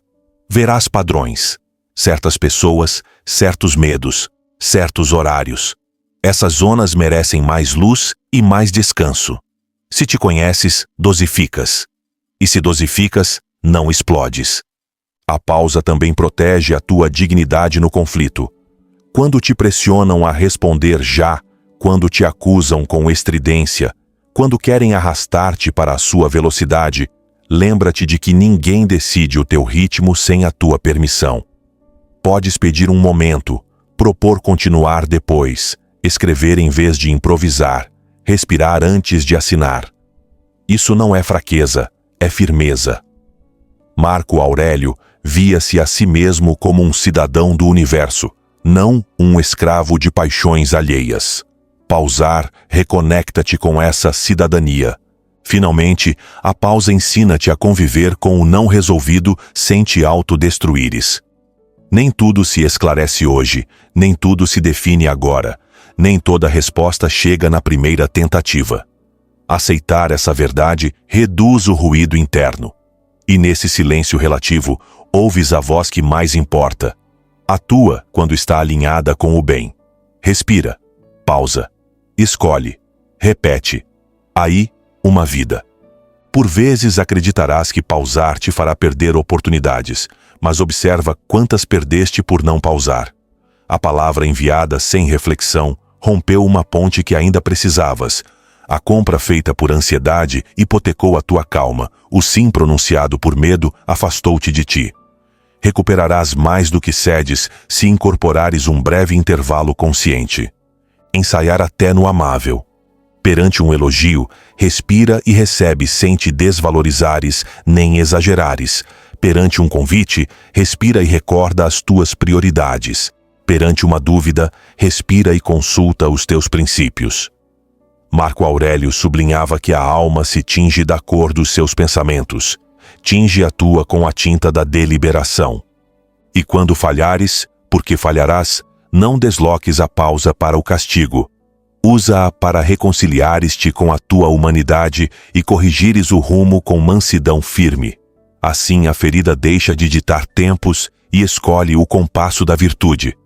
Verás padrões. Certas pessoas, certos medos, certos horários. Essas zonas merecem mais luz e mais descanso. Se te conheces, dosificas. E se dosificas, não explodes. A pausa também protege a tua dignidade no conflito. Quando te pressionam a responder já, quando te acusam com estridência, quando querem arrastar-te para a sua velocidade, lembra-te de que ninguém decide o teu ritmo sem a tua permissão. Podes pedir um momento, propor continuar depois, escrever em vez de improvisar, respirar antes de assinar. Isso não é fraqueza, é firmeza. Marco Aurélio via-se a si mesmo como um cidadão do universo, não um escravo de paixões alheias. Pausar reconecta-te com essa cidadania. Finalmente, a pausa ensina-te a conviver com o não resolvido sem te autodestruíres. Nem tudo se esclarece hoje, nem tudo se define agora, nem toda resposta chega na primeira tentativa. Aceitar essa verdade reduz o ruído interno. E nesse silêncio relativo, ouves a voz que mais importa. Atua quando está alinhada com o bem. Respira. Pausa. Escolhe. Repete. Aí, uma vida. Por vezes acreditarás que pausar te fará perder oportunidades, mas observa quantas perdeste por não pausar. A palavra enviada sem reflexão rompeu uma ponte que ainda precisavas. A compra feita por ansiedade hipotecou a tua calma. O sim pronunciado por medo afastou-te de ti. Recuperarás mais do que cedes se incorporares um breve intervalo consciente. Ensaiar até no amável. Perante um elogio, respira e recebe sem te desvalorizares nem exagerares. Perante um convite, respira e recorda as tuas prioridades. Perante uma dúvida, respira e consulta os teus princípios. Marco Aurélio sublinhava que a alma se tinge da cor dos seus pensamentos. Tinge a tua com a tinta da deliberação. E quando falhares, porque falharás, não desloques a pausa para o castigo. Usa-a para reconciliares-te com a tua humanidade e corrigires o rumo com mansidão firme. Assim a ferida deixa de ditar tempos e escolhe o compasso da virtude.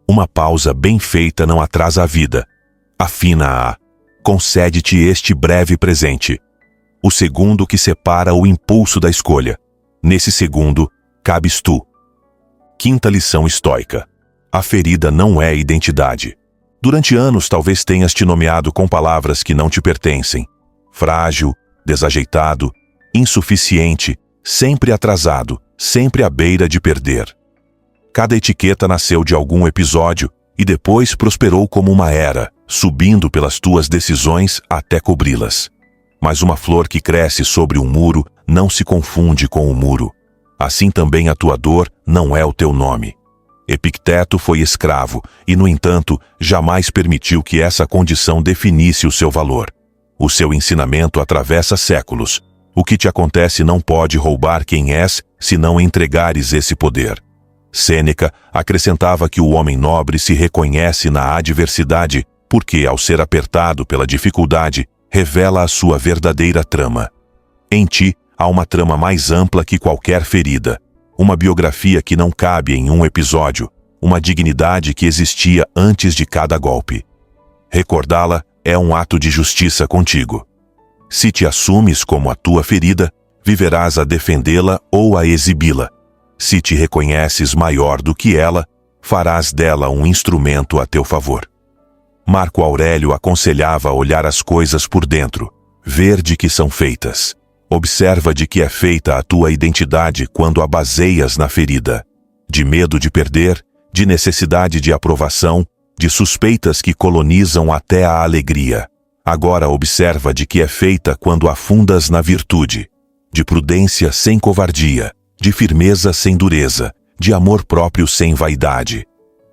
Uma pausa bem feita não atrasa a vida. Afina-a. Concede-te este breve presente. O segundo que separa o impulso da escolha. Nesse segundo, cabes tu. Quinta lição estoica. A ferida não é identidade. Durante anos talvez tenhas te nomeado com palavras que não te pertencem. Frágil, desajeitado, insuficiente, sempre atrasado, sempre à beira de perder. Cada etiqueta nasceu de algum episódio e depois prosperou como uma era, subindo pelas tuas decisões até cobri-las. Mas uma flor que cresce sobre um muro não se confunde com o muro. Assim também a tua dor não é o teu nome. Epicteto foi escravo e, no entanto, jamais permitiu que essa condição definisse o seu valor. O seu ensinamento atravessa séculos. O que te acontece não pode roubar quem és se não entregares esse poder. Sêneca acrescentava que o homem nobre se reconhece na adversidade porque, ao ser apertado pela dificuldade, revela a sua verdadeira trama. Em ti há uma trama mais ampla que qualquer ferida, uma biografia que não cabe em um episódio, uma dignidade que existia antes de cada golpe. Recordá-la é um ato de justiça contigo. Se te assumes como a tua ferida, viverás a defendê-la ou a exibi-la. Se te reconheces maior do que ela, farás dela um instrumento a teu favor. Marco Aurélio aconselhava olhar as coisas por dentro, ver de que são feitas. Observa de que é feita a tua identidade quando a baseias na ferida. De medo de perder, de necessidade de aprovação, de suspeitas que colonizam até a alegria. Agora observa de que é feita quando afundas na virtude. De prudência sem covardia, de firmeza sem dureza, de amor próprio sem vaidade.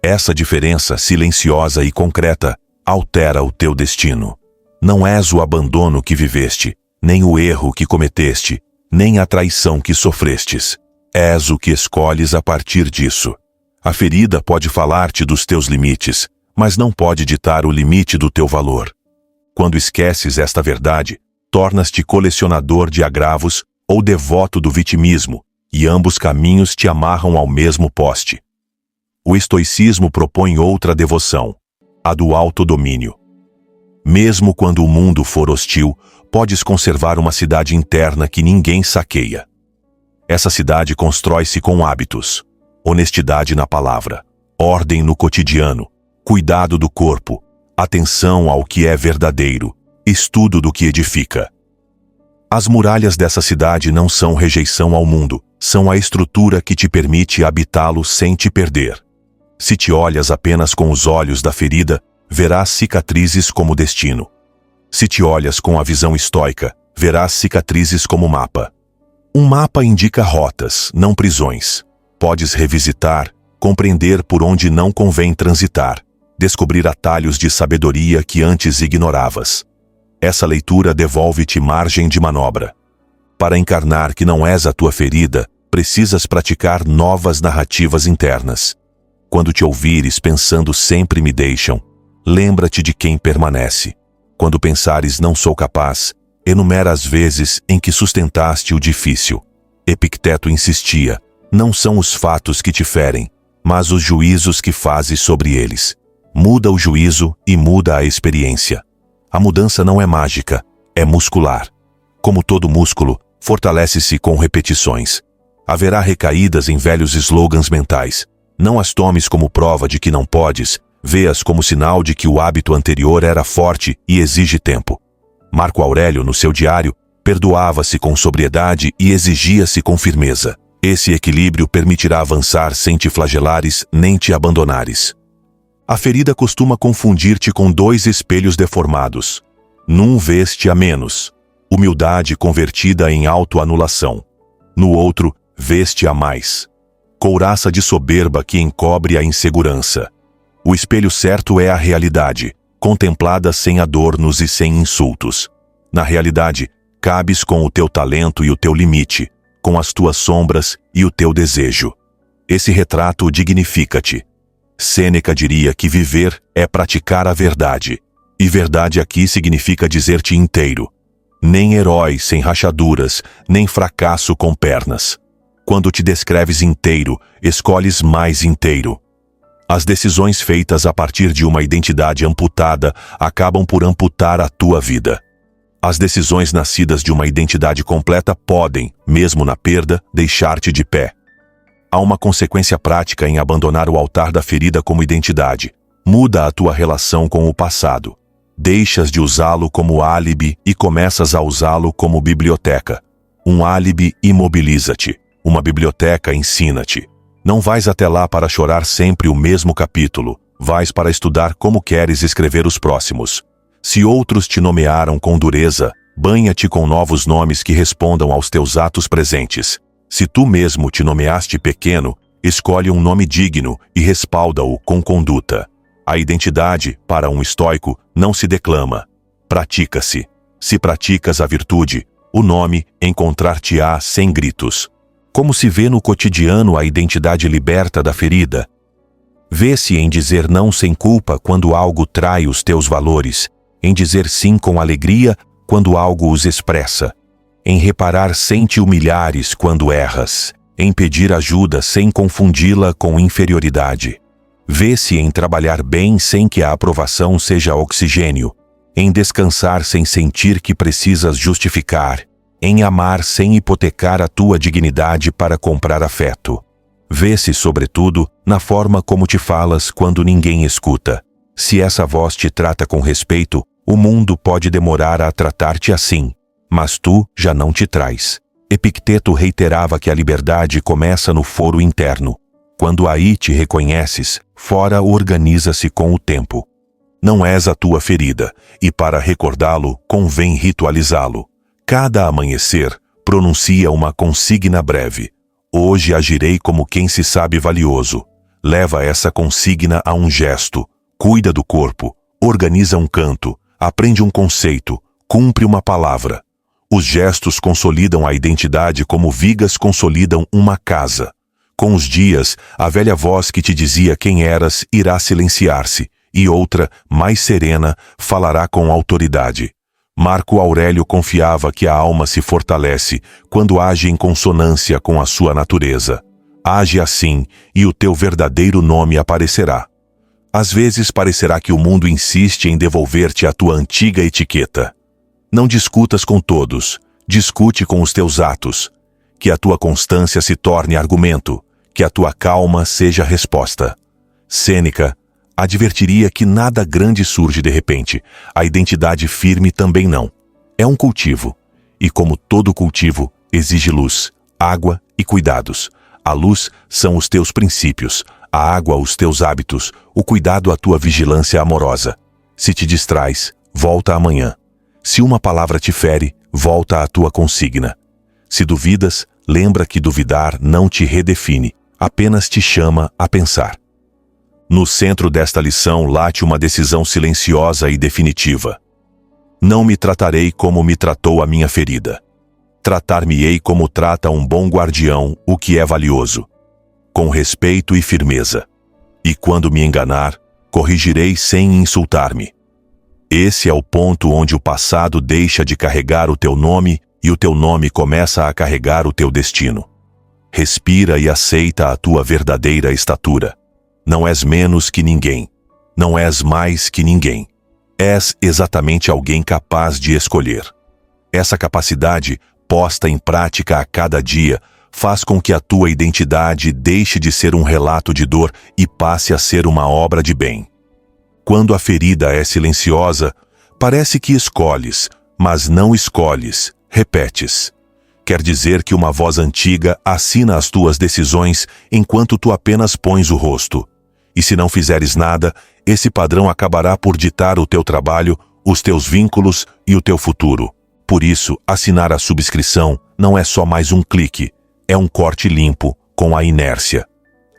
Essa diferença silenciosa e concreta altera o teu destino. Não és o abandono que viveste, nem o erro que cometeste, nem a traição que sofrestes. És o que escolhes a partir disso. A ferida pode falar-te dos teus limites, mas não pode ditar o limite do teu valor. Quando esqueces esta verdade, tornas-te colecionador de agravos ou devoto do vitimismo, e ambos caminhos te amarram ao mesmo poste. O estoicismo propõe outra devoção, a do autodomínio. Mesmo quando o mundo for hostil, podes conservar uma cidade interna que ninguém saqueia. Essa cidade constrói-se com hábitos, honestidade na palavra, ordem no cotidiano, cuidado do corpo, atenção ao que é verdadeiro, estudo do que edifica. As muralhas dessa cidade não são rejeição ao mundo, são a estrutura que te permite habitá-lo sem te perder. Se te olhas apenas com os olhos da ferida, verás cicatrizes como destino. Se te olhas com a visão estoica, verás cicatrizes como mapa. Um mapa indica rotas, não prisões. Podes revisitar, compreender por onde não convém transitar, descobrir atalhos de sabedoria que antes ignoravas. Essa leitura devolve-te margem de manobra. Para encarnar que não és a tua ferida, precisas praticar novas narrativas internas. Quando te ouvires pensando sempre me deixam, lembra-te de quem permanece. Quando pensares não sou capaz, enumera as vezes em que sustentaste o difícil. Epicteto insistia, não são os fatos que te ferem, mas os juízos que fazes sobre eles. Muda o juízo e muda a experiência. A mudança não é mágica, é muscular. Como todo músculo, fortalece-se com repetições. Haverá recaídas em velhos slogans mentais. Não as tomes como prova de que não podes, vê-as como sinal de que o hábito anterior era forte e exige tempo. Marco Aurélio, no seu diário, perdoava-se com sobriedade e exigia-se com firmeza. Esse equilíbrio permitirá avançar sem te flagelares nem te abandonares. A ferida costuma confundir-te com dois espelhos deformados. Num vês-te a menos, humildade convertida em autoanulação. No outro, vês-te a mais, couraça de soberba que encobre a insegurança. O espelho certo é a realidade, contemplada sem adornos e sem insultos. Na realidade, cabes com o teu talento e o teu limite, com as tuas sombras e o teu desejo. Esse retrato dignifica-te. Sêneca diria que viver é praticar a verdade. E verdade aqui significa dizer-te inteiro. Nem herói sem rachaduras, nem fracasso com pernas. Quando te descreves inteiro, escolhes mais inteiro. As decisões feitas a partir de uma identidade amputada acabam por amputar a tua vida. As decisões nascidas de uma identidade completa podem, mesmo na perda, deixar-te de pé. Há uma consequência prática em abandonar o altar da ferida como identidade. Muda a tua relação com o passado. Deixas de usá-lo como álibi e começas a usá-lo como biblioteca. Um álibi imobiliza-te. Uma biblioteca ensina-te. Não vais até lá para chorar sempre o mesmo capítulo. Vais para estudar como queres escrever os próximos. Se outros te nomearam com dureza, banha-te com novos nomes que respondam aos teus atos presentes. Se tu mesmo te nomeaste pequeno, escolhe um nome digno e respalda-o com conduta. A identidade, para um estoico, não se declama, pratica-se. Se praticas a virtude, o nome encontrar-te-á sem gritos. Como se vê no cotidiano a identidade liberta da ferida? Vê-se em dizer não sem culpa quando algo trai os teus valores, em dizer sim com alegria quando algo os expressa, em reparar sem te humilhares quando erras, em pedir ajuda sem confundi-la com inferioridade. Vê-se em trabalhar bem sem que a aprovação seja oxigênio, em descansar sem sentir que precisas justificar, em amar sem hipotecar a tua dignidade para comprar afeto. Vê-se, sobretudo, na forma como te falas quando ninguém escuta. Se essa voz te trata com respeito, o mundo pode demorar a tratar-te assim, mas tu já não te traz. Epicteto reiterava que a liberdade começa no foro interno. Quando aí te reconheces, fora organiza-se com o tempo. Não és a tua ferida, e para recordá-lo, convém ritualizá-lo. Cada amanhecer, pronuncia uma consigna breve. Hoje agirei como quem se sabe valioso. Leva essa consigna a um gesto. Cuida do corpo, organiza um canto, aprende um conceito, cumpre uma palavra. Os gestos consolidam a identidade como vigas consolidam uma casa. Com os dias, a velha voz que te dizia quem eras irá silenciar-se, e outra, mais serena, falará com autoridade. Marco Aurélio confiava que a alma se fortalece quando age em consonância com a sua natureza. Age assim, e o teu verdadeiro nome aparecerá. Às vezes parecerá que o mundo insiste em devolver-te a tua antiga etiqueta. Não discutas com todos, discute com os teus atos. Que a tua constância se torne argumento, que a tua calma seja resposta. Sêneca advertiria que nada grande surge de repente, a identidade firme também não. É um cultivo, e como todo cultivo, exige luz, água e cuidados. A luz são os teus princípios, a água os teus hábitos, o cuidado a tua vigilância amorosa. Se te distrais, volta amanhã. Se uma palavra te fere, volta à tua consigna. Se duvidas, lembra que duvidar não te redefine, apenas te chama a pensar. No centro desta lição late uma decisão silenciosa e definitiva. Não me tratarei como me tratou a minha ferida. Tratar-me-ei como trata um bom guardião o que é valioso, com respeito e firmeza. E quando me enganar, corrigirei sem insultar-me. Esse é o ponto onde o passado deixa de carregar o teu nome e o teu nome começa a carregar o teu destino. Respira e aceita a tua verdadeira estatura. Não és menos que ninguém. Não és mais que ninguém. És exatamente alguém capaz de escolher. Essa capacidade, posta em prática a cada dia, faz com que a tua identidade deixe de ser um relato de dor e passe a ser uma obra de bem. Quando a ferida é silenciosa, parece que escolhes, mas não escolhes, repetes. Quer dizer que uma voz antiga assina as tuas decisões enquanto tu apenas pões o rosto. E se não fizeres nada, esse padrão acabará por ditar o teu trabalho, os teus vínculos e o teu futuro. Por isso, assinar a subscrição não é só mais um clique, é um corte limpo com a inércia.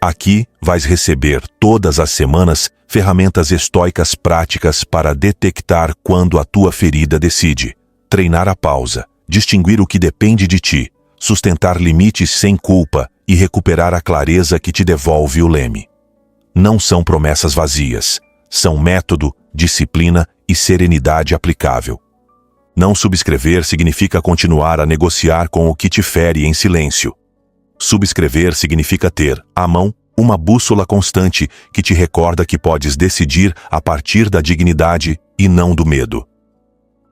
Aqui vais receber todas as semanas ferramentas estoicas práticas para detectar quando a tua ferida decide, treinar a pausa, distinguir o que depende de ti, sustentar limites sem culpa e recuperar a clareza que te devolve o leme. Não são promessas vazias, são método, disciplina e serenidade aplicável. Não subscrever significa continuar a negociar com o que te fere em silêncio. Subscrever significa ter, à mão, uma bússola constante que te recorda que podes decidir a partir da dignidade e não do medo.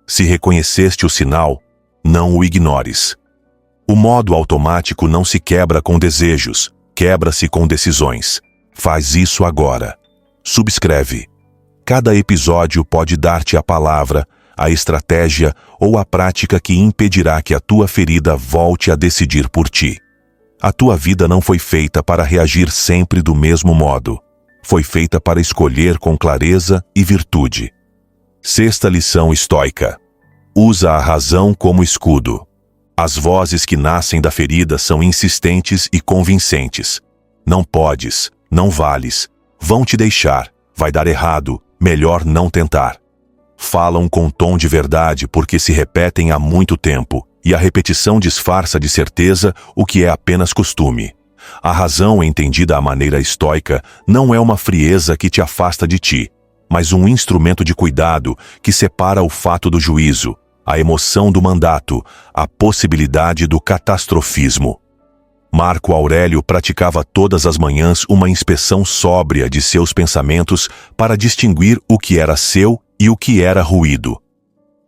Se reconheceste o sinal, não o ignores. O modo automático não se quebra com desejos, quebra-se com decisões. Faz isso agora. Subscreve. Cada episódio pode dar-te a palavra, a estratégia ou a prática que impedirá que a tua ferida volte a decidir por ti. A tua vida não foi feita para reagir sempre do mesmo modo. Foi feita para escolher com clareza e virtude. Sexta lição estoica. Usa a razão como escudo. As vozes que nascem da ferida são insistentes e convincentes. Não podes, não vales, vão te deixar, vai dar errado, melhor não tentar. Falam com tom de verdade porque se repetem há muito tempo, e a repetição disfarça de certeza o que é apenas costume. A razão, entendida à maneira estoica, não é uma frieza que te afasta de ti, mas um instrumento de cuidado que separa o fato do juízo, a emoção do mandato, a possibilidade do catastrofismo. Marco Aurélio praticava todas as manhãs uma inspeção sóbria de seus pensamentos para distinguir o que era seu e o que era ruído.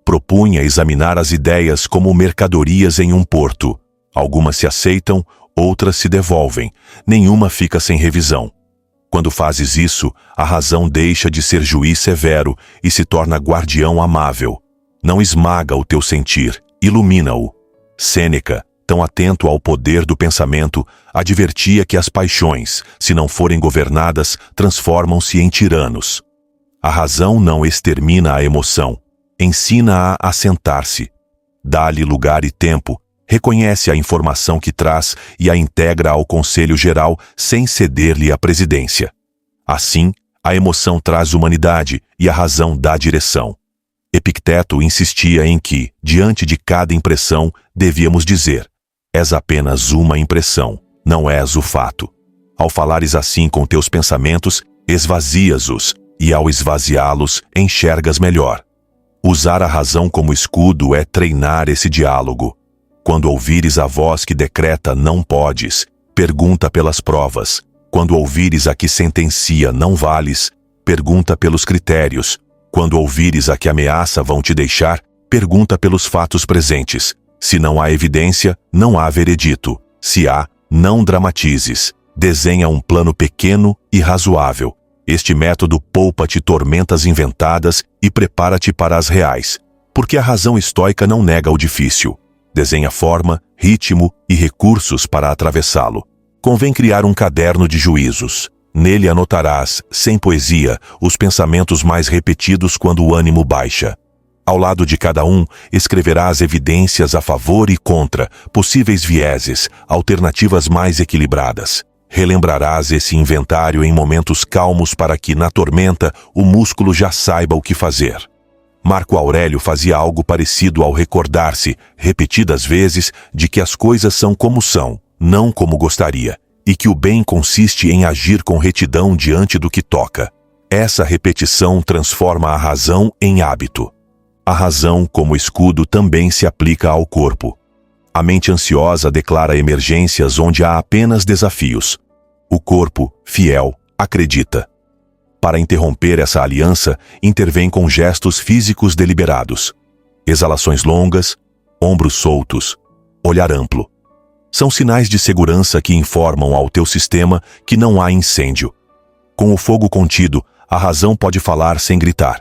Propunha examinar as ideias como mercadorias em um porto. Algumas se aceitam, outras se devolvem. Nenhuma fica sem revisão. Quando fazes isso, a razão deixa de ser juiz severo e se torna guardião amável. Não esmaga o teu sentir, ilumina-o. Sêneca, tão atento ao poder do pensamento, advertia que as paixões, se não forem governadas, transformam-se em tiranos. A razão não extermina a emoção, ensina-a a assentar-se. Dá-lhe lugar e tempo, reconhece a informação que traz e a integra ao Conselho Geral sem ceder-lhe a presidência. Assim, a emoção traz humanidade e a razão dá direção. Epicteto insistia em que, diante de cada impressão, devíamos dizer: és apenas uma impressão, não és o fato. Ao falares assim com teus pensamentos, esvazias-os, e ao esvaziá-los, enxergas melhor. Usar a razão como escudo é treinar esse diálogo. Quando ouvires a voz que decreta não podes, pergunta pelas provas. Quando ouvires a que sentencia não vales, pergunta pelos critérios. Quando ouvires a que ameaça vão te deixar, pergunta pelos fatos presentes. Se não há evidência, não há veredito. Se há, não dramatizes. Desenha um plano pequeno e razoável. Este método poupa-te tormentas inventadas e prepara-te para as reais, porque a razão estoica não nega o difícil. Desenha forma, ritmo e recursos para atravessá-lo. Convém criar um caderno de juízos. Nele anotarás, sem poesia, os pensamentos mais repetidos quando o ânimo baixa. Ao lado de cada um, escreverás evidências a favor e contra, possíveis vieses, alternativas mais equilibradas. Relembrarás esse inventário em momentos calmos para que, na tormenta, o músculo já saiba o que fazer. Marco Aurélio fazia algo parecido ao recordar-se, repetidas vezes, de que as coisas são como são, não como gostaria, e que o bem consiste em agir com retidão diante do que toca. Essa repetição transforma a razão em hábito. A razão, como escudo, também se aplica ao corpo. A mente ansiosa declara emergências onde há apenas desafios. O corpo, fiel, acredita. Para interromper essa aliança, intervém com gestos físicos deliberados. Exalações longas, ombros soltos, olhar amplo. São sinais de segurança que informam ao teu sistema que não há incêndio. Com o fogo contido, a razão pode falar sem gritar.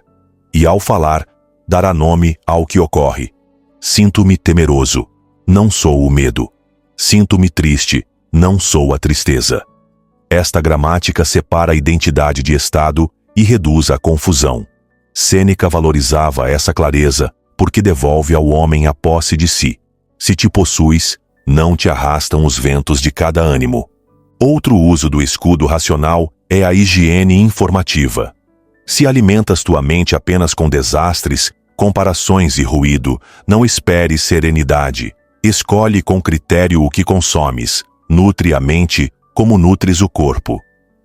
E ao falar, dará nome ao que ocorre. Sinto-me temeroso, não sou o medo. Sinto-me triste, não sou a tristeza. Esta gramática separa a identidade de estado e reduz a confusão. Sêneca valorizava essa clareza porque devolve ao homem a posse de si. Se te possuis, não te arrastam os ventos de cada ânimo. Outro uso do escudo racional é a higiene informativa. Se alimentas tua mente apenas com desastres, comparações e ruído, não esperes serenidade. Escolhe com critério o que consomes. Nutre a mente como nutres o corpo.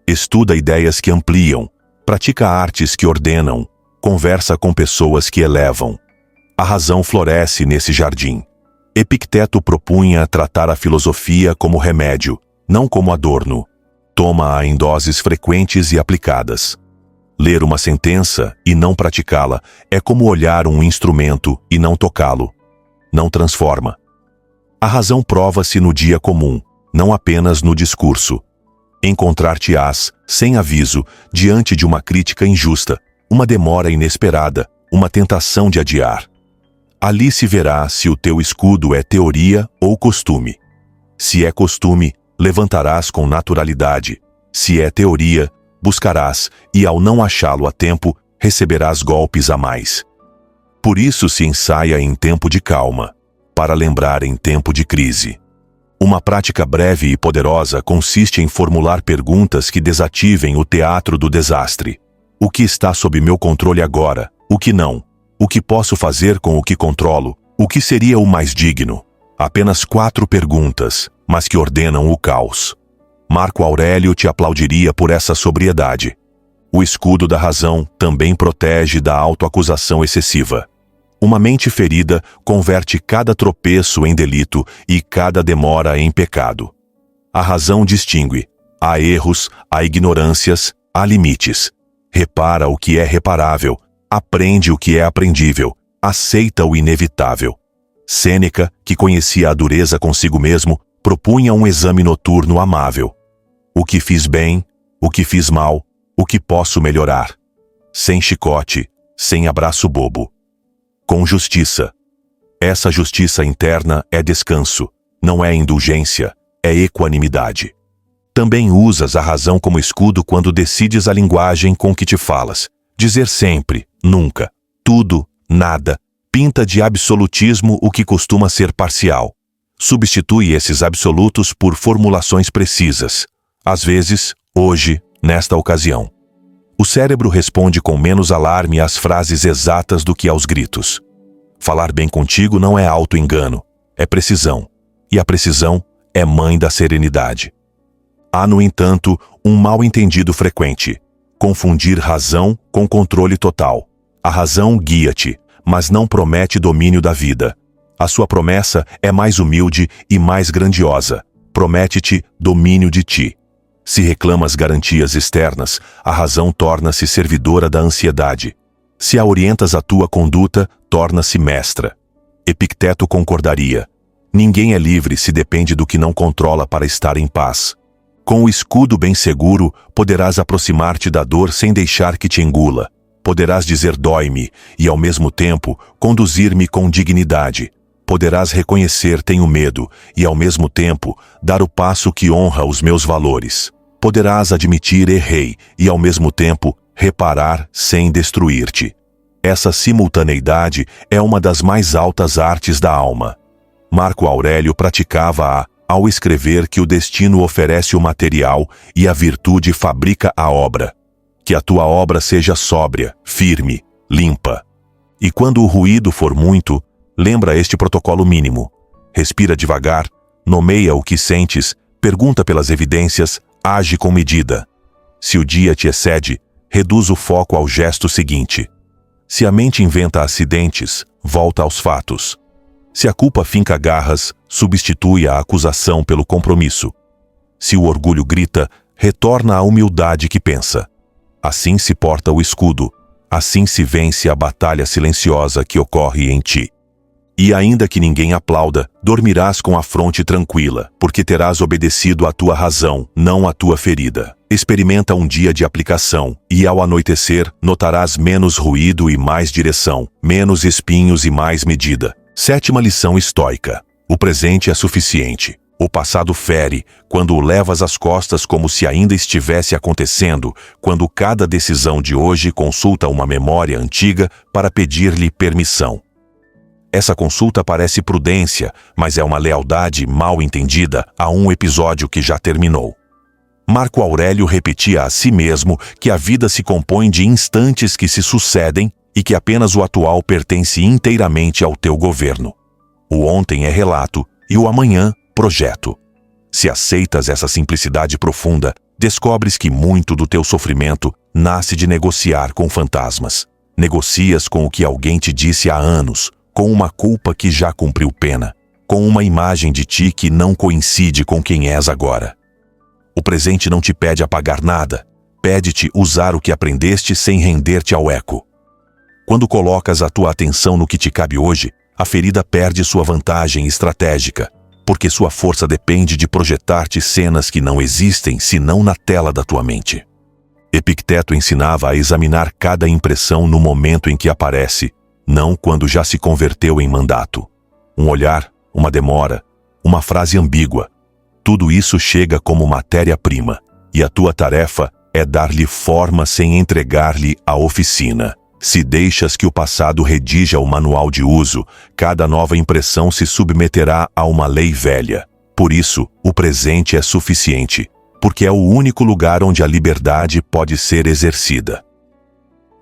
Estuda ideias que ampliam. Pratica artes que ordenam. Conversa com pessoas que elevam. A razão floresce nesse jardim. Epicteto propunha tratar a filosofia como remédio, não como adorno. Toma-a em doses frequentes e aplicadas. Ler uma sentença e não praticá-la é como olhar um instrumento e não tocá-lo. Não transforma. A razão prova-se no dia comum, não apenas no discurso. Encontrar-te-ás, sem aviso, diante de uma crítica injusta, uma demora inesperada, uma tentação de adiar. Ali se verá se o teu escudo é teoria ou costume. Se é costume, levantarás com naturalidade. Se é teoria, buscarás, e ao não achá-lo a tempo, receberás golpes a mais. Por isso se ensaia em tempo de calma, para lembrar em tempo de crise. Uma prática breve e poderosa consiste em formular perguntas que desativem o teatro do desastre. O que está sob meu controle agora? O que não? O que posso fazer com o que controlo? O que seria o mais digno? Apenas 4 perguntas, mas que ordenam o caos. Marco Aurélio te aplaudiria por essa sobriedade. O escudo da razão também protege da autoacusação excessiva. Uma mente ferida converte cada tropeço em delito e cada demora em pecado. A razão distingue. Há erros, há ignorâncias, há limites. Repara o que é reparável, aprende o que é aprendível, aceita o inevitável. Sêneca, que conhecia a dureza consigo mesmo, propunha um exame noturno amável. O que fiz bem, o que fiz mal, o que posso melhorar. Sem chicote, sem abraço bobo. Com justiça. Essa justiça interna é descanso, não é indulgência, é equanimidade. Também usas a razão como escudo quando decides a linguagem com que te falas. Dizer sempre, nunca, tudo, nada, pinta de absolutismo o que costuma ser parcial. Substitui esses absolutos por formulações precisas. Às vezes, hoje, nesta ocasião. O cérebro responde com menos alarme às frases exatas do que aos gritos. Falar bem contigo não é auto-engano, é precisão. E a precisão é mãe da serenidade. Há, no entanto, um mal-entendido frequente. Confundir razão com controle total. A razão guia-te, mas não promete domínio da vida. A sua promessa é mais humilde e mais grandiosa. Promete-te domínio de ti. Se reclamas garantias externas, a razão torna-se servidora da ansiedade. Se a orientas à tua conduta, torna-se mestra. Epicteto concordaria. Ninguém é livre se depende do que não controla para estar em paz. Com o escudo bem seguro, poderás aproximar-te da dor sem deixar que te engula. Poderás dizer dói-me e, ao mesmo tempo, conduzir-me com dignidade. Poderás reconhecer tenho medo e, ao mesmo tempo, dar o passo que honra os meus valores. Poderás admitir errei e, ao mesmo tempo, reparar sem destruir-te. Essa simultaneidade é uma das mais altas artes da alma. Marco Aurélio praticava-a ao escrever que o destino oferece o material e a virtude fabrica a obra. Que a tua obra seja sóbria, firme, limpa. E quando o ruído for muito, lembra este protocolo mínimo. Respira devagar, nomeia o que sentes, pergunta pelas evidências, age com medida. Se o dia te excede, reduz o foco ao gesto seguinte. Se a mente inventa acidentes, volta aos fatos. Se a culpa finca garras, substitui a acusação pelo compromisso. Se o orgulho grita, retorna à humildade que pensa. Assim se porta o escudo, assim se vence a batalha silenciosa que ocorre em ti. E ainda que ninguém aplauda, dormirás com a fronte tranquila, porque terás obedecido à tua razão, não à tua ferida. Experimenta um dia de aplicação, e ao anoitecer, notarás menos ruído e mais direção, menos espinhos e mais medida. 7ª lição estoica. O presente é suficiente. O passado fere, quando o levas às costas como se ainda estivesse acontecendo, quando cada decisão de hoje consulta uma memória antiga para pedir-lhe permissão. Essa consulta parece prudência, mas é uma lealdade mal entendida a um episódio que já terminou. Marco Aurélio repetia a si mesmo que a vida se compõe de instantes que se sucedem e que apenas o atual pertence inteiramente ao teu governo. O ontem é relato e o amanhã, projeto. Se aceitas essa simplicidade profunda, descobres que muito do teu sofrimento nasce de negociar com fantasmas. Negocias com o que alguém te disse há anos, com uma culpa que já cumpriu pena, com uma imagem de ti que não coincide com quem és agora. O presente não te pede apagar nada, pede-te usar o que aprendeste sem render-te ao eco. Quando colocas a tua atenção no que te cabe hoje, a ferida perde sua vantagem estratégica, porque sua força depende de projetar-te cenas que não existem senão na tela da tua mente. Epicteto ensinava a examinar cada impressão no momento em que aparece, não quando já se converteu em mandato. Um olhar, uma demora, uma frase ambígua, tudo isso chega como matéria-prima, e a tua tarefa é dar-lhe forma sem entregar-lhe a oficina. Se deixas que o passado redija o manual de uso, cada nova impressão se submeterá a uma lei velha. Por isso, o presente é suficiente, porque é o único lugar onde a liberdade pode ser exercida.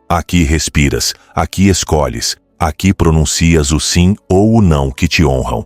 Aqui respiras, aqui escolhes, aqui pronuncias o sim ou o não que te honram.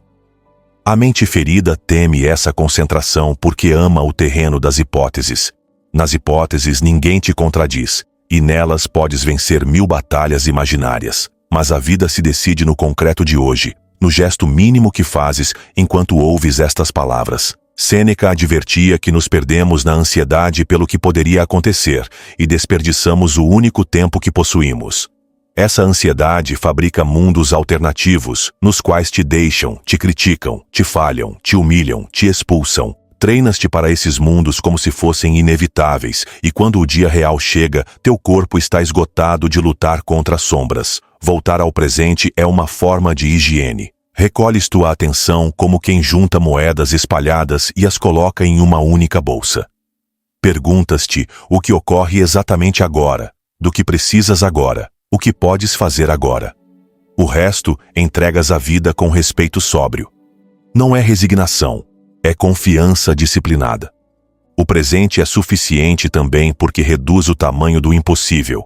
A mente ferida teme essa concentração porque ama o terreno das hipóteses. Nas hipóteses ninguém te contradiz, e nelas podes vencer 1000 batalhas imaginárias. Mas a vida se decide no concreto de hoje, no gesto mínimo que fazes enquanto ouves estas palavras. Sêneca advertia que nos perdemos na ansiedade pelo que poderia acontecer e desperdiçamos o único tempo que possuímos. Essa ansiedade fabrica mundos alternativos, nos quais te deixam, te criticam, te falham, te humilham, te expulsam. Treinas-te para esses mundos como se fossem inevitáveis, e quando o dia real chega, teu corpo está esgotado de lutar contra as sombras. Voltar ao presente é uma forma de higiene. Recolhes tua atenção como quem junta moedas espalhadas e as coloca em uma única bolsa. Perguntas-te o que ocorre exatamente agora, do que precisas agora, o que podes fazer agora. O resto entregas à vida com respeito sóbrio. Não é resignação, é confiança disciplinada. O presente é suficiente também porque reduz o tamanho do impossível.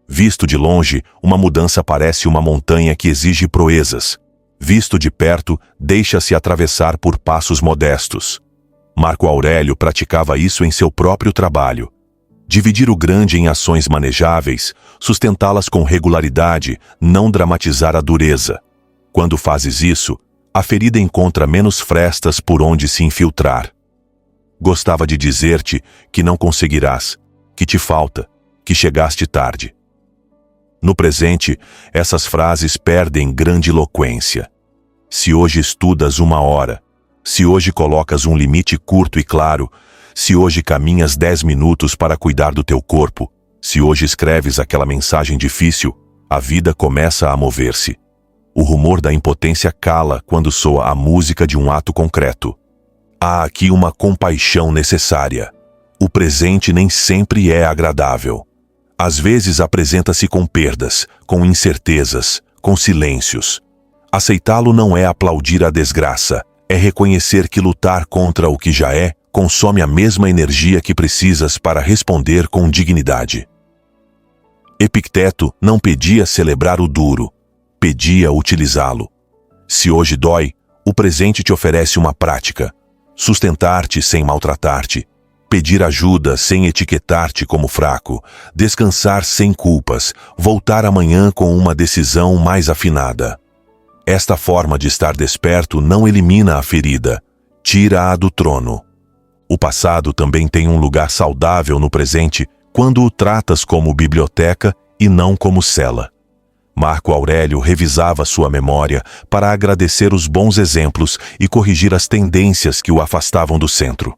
Visto de longe, uma mudança parece uma montanha que exige proezas. Visto de perto, deixa-se atravessar por passos modestos. Marco Aurélio praticava isso em seu próprio trabalho. Dividir o grande em ações manejáveis, sustentá-las com regularidade, não dramatizar a dureza. Quando fazes isso, a ferida encontra menos frestas por onde se infiltrar. Gostava de dizer-te que não conseguirás, que te falta, que chegaste tarde. No presente, essas frases perdem grandiloquência. Se hoje estudas 1 hora, se hoje colocas um limite curto e claro, se hoje caminhas 10 minutos para cuidar do teu corpo, se hoje escreves aquela mensagem difícil, a vida começa a mover-se. O rumor da impotência cala quando soa a música de um ato concreto. Há aqui uma compaixão necessária. O presente nem sempre é agradável. Às vezes apresenta-se com perdas, com incertezas, com silêncios. Aceitá-lo não é aplaudir a desgraça, é reconhecer que lutar contra o que já é consome a mesma energia que precisas para responder com dignidade. Epicteto não pedia celebrar o duro, pedia utilizá-lo. Se hoje dói, o presente te oferece uma prática. Sustentar-te sem maltratar-te, pedir ajuda sem etiquetar-te como fraco, descansar sem culpas, voltar amanhã com uma decisão mais afinada. Esta forma de estar desperto não elimina a ferida, tira-a do trono. O passado também tem um lugar saudável no presente quando o tratas como biblioteca e não como cela. Marco Aurélio revisava sua memória para agradecer os bons exemplos e corrigir as tendências que o afastavam do centro.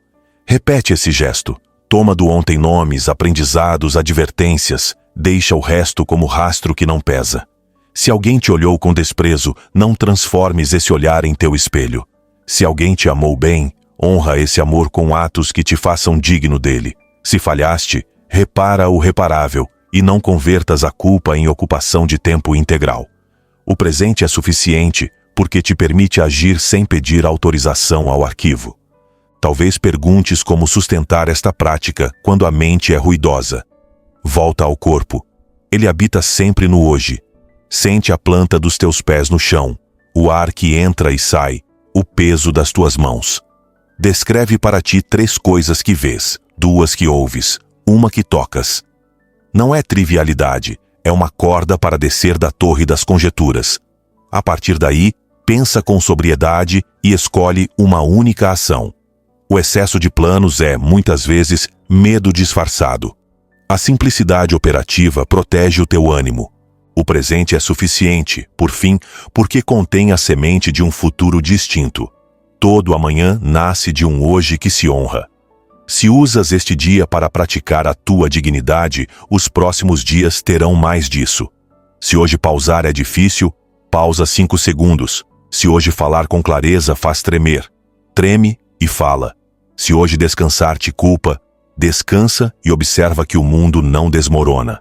Repete esse gesto. Toma do ontem nomes, aprendizados, advertências. Deixa o resto como rastro que não pesa. Se alguém te olhou com desprezo, não transformes esse olhar em teu espelho. Se alguém te amou bem, honra esse amor com atos que te façam digno dele. Se falhaste, repara o reparável e não convertas a culpa em ocupação de tempo integral. O presente é suficiente porque te permite agir sem pedir autorização ao arquivo. Talvez perguntes como sustentar esta prática quando a mente é ruidosa. Volta ao corpo. Ele habita sempre no hoje. Sente a planta dos teus pés no chão, o ar que entra e sai, o peso das tuas mãos. Descreve para ti 3 coisas que vês, 2 que ouves, 1 que tocas. Não é trivialidade, é uma corda para descer da torre das conjeturas. A partir daí, pensa com sobriedade e escolhe uma única ação. O excesso de planos é, muitas vezes, medo disfarçado. A simplicidade operativa protege o teu ânimo. O presente é suficiente, por fim, porque contém a semente de um futuro distinto. Todo amanhã nasce de um hoje que se honra. Se usas este dia para praticar a tua dignidade, os próximos dias terão mais disso. Se hoje pausar é difícil, pausa 5 segundos. Se hoje falar com clareza faz tremer, treme e fala. Se hoje descansar te culpa, descansa e observa que o mundo não desmorona.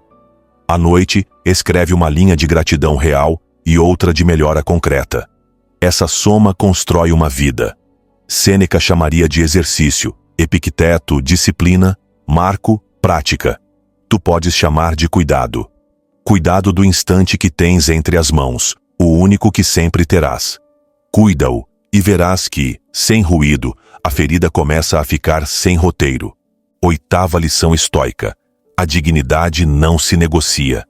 À noite, escreve uma linha de gratidão real e outra de melhora concreta. Essa soma constrói uma vida. Sêneca chamaria de exercício, Epicteto, disciplina, Marco, prática. Tu podes chamar de cuidado. Cuidado do instante que tens entre as mãos, o único que sempre terás. Cuida-o e verás que, sem ruído, a ferida começa a ficar sem roteiro. 8ª lição estoica. A dignidade não se negocia.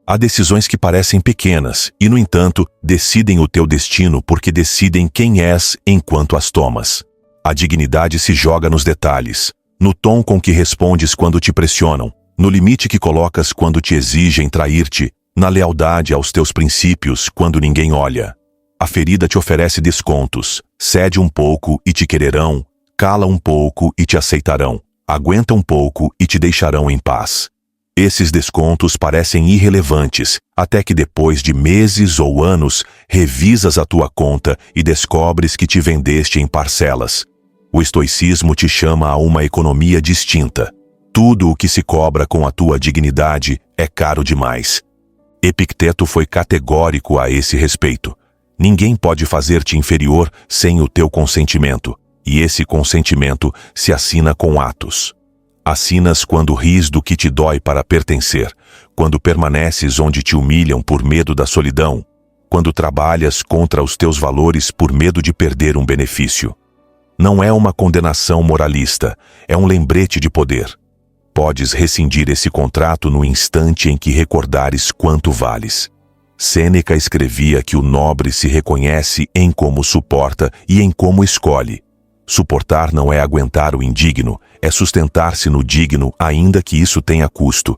Há decisões que parecem pequenas e, no entanto, decidem o teu destino porque decidem quem és enquanto as tomas. A dignidade se joga nos detalhes, no tom com que respondes quando te pressionam, no limite que colocas quando te exigem trair-te, na lealdade aos teus princípios quando ninguém olha. A ferida te oferece descontos, cede um pouco e te quererão, cala um pouco e te aceitarão, aguenta um pouco e te deixarão em paz. Esses descontos parecem irrelevantes, até que depois de meses ou anos, revisas a tua conta e descobres que te vendeste em parcelas. O estoicismo te chama a uma economia distinta. Tudo o que se cobra com a tua dignidade é caro demais. Epicteto foi categórico a esse respeito. Ninguém pode fazer-te inferior sem o teu consentimento, e esse consentimento se assina com atos. Assinas quando ris do que te dói para pertencer, quando permaneces onde te humilham por medo da solidão, quando trabalhas contra os teus valores por medo de perder um benefício. Não é uma condenação moralista, é um lembrete de poder. Podes rescindir esse contrato no instante em que recordares quanto vales. Sêneca escrevia que o nobre se reconhece em como suporta e em como escolhe. Suportar não é aguentar o indigno, é sustentar-se no digno, ainda que isso tenha custo.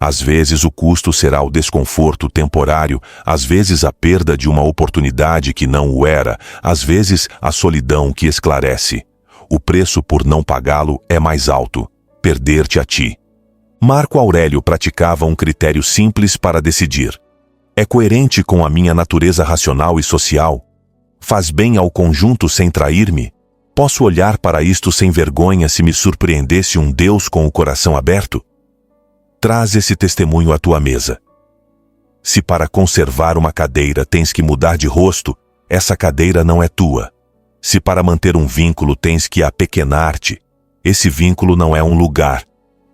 Às vezes o custo será o desconforto temporário, às vezes a perda de uma oportunidade que não o era, às vezes a solidão que esclarece. O preço por não pagá-lo é mais alto, perder-te a ti. Marco Aurélio praticava um critério simples para decidir. É coerente com a minha natureza racional e social? Faz bem ao conjunto sem trair-me? Posso olhar para isto sem vergonha se me surpreendesse um Deus com o coração aberto? Traz esse testemunho à tua mesa. Se para conservar uma cadeira tens que mudar de rosto, essa cadeira não é tua. Se para manter um vínculo tens que apequenar-te, esse vínculo não é um lugar,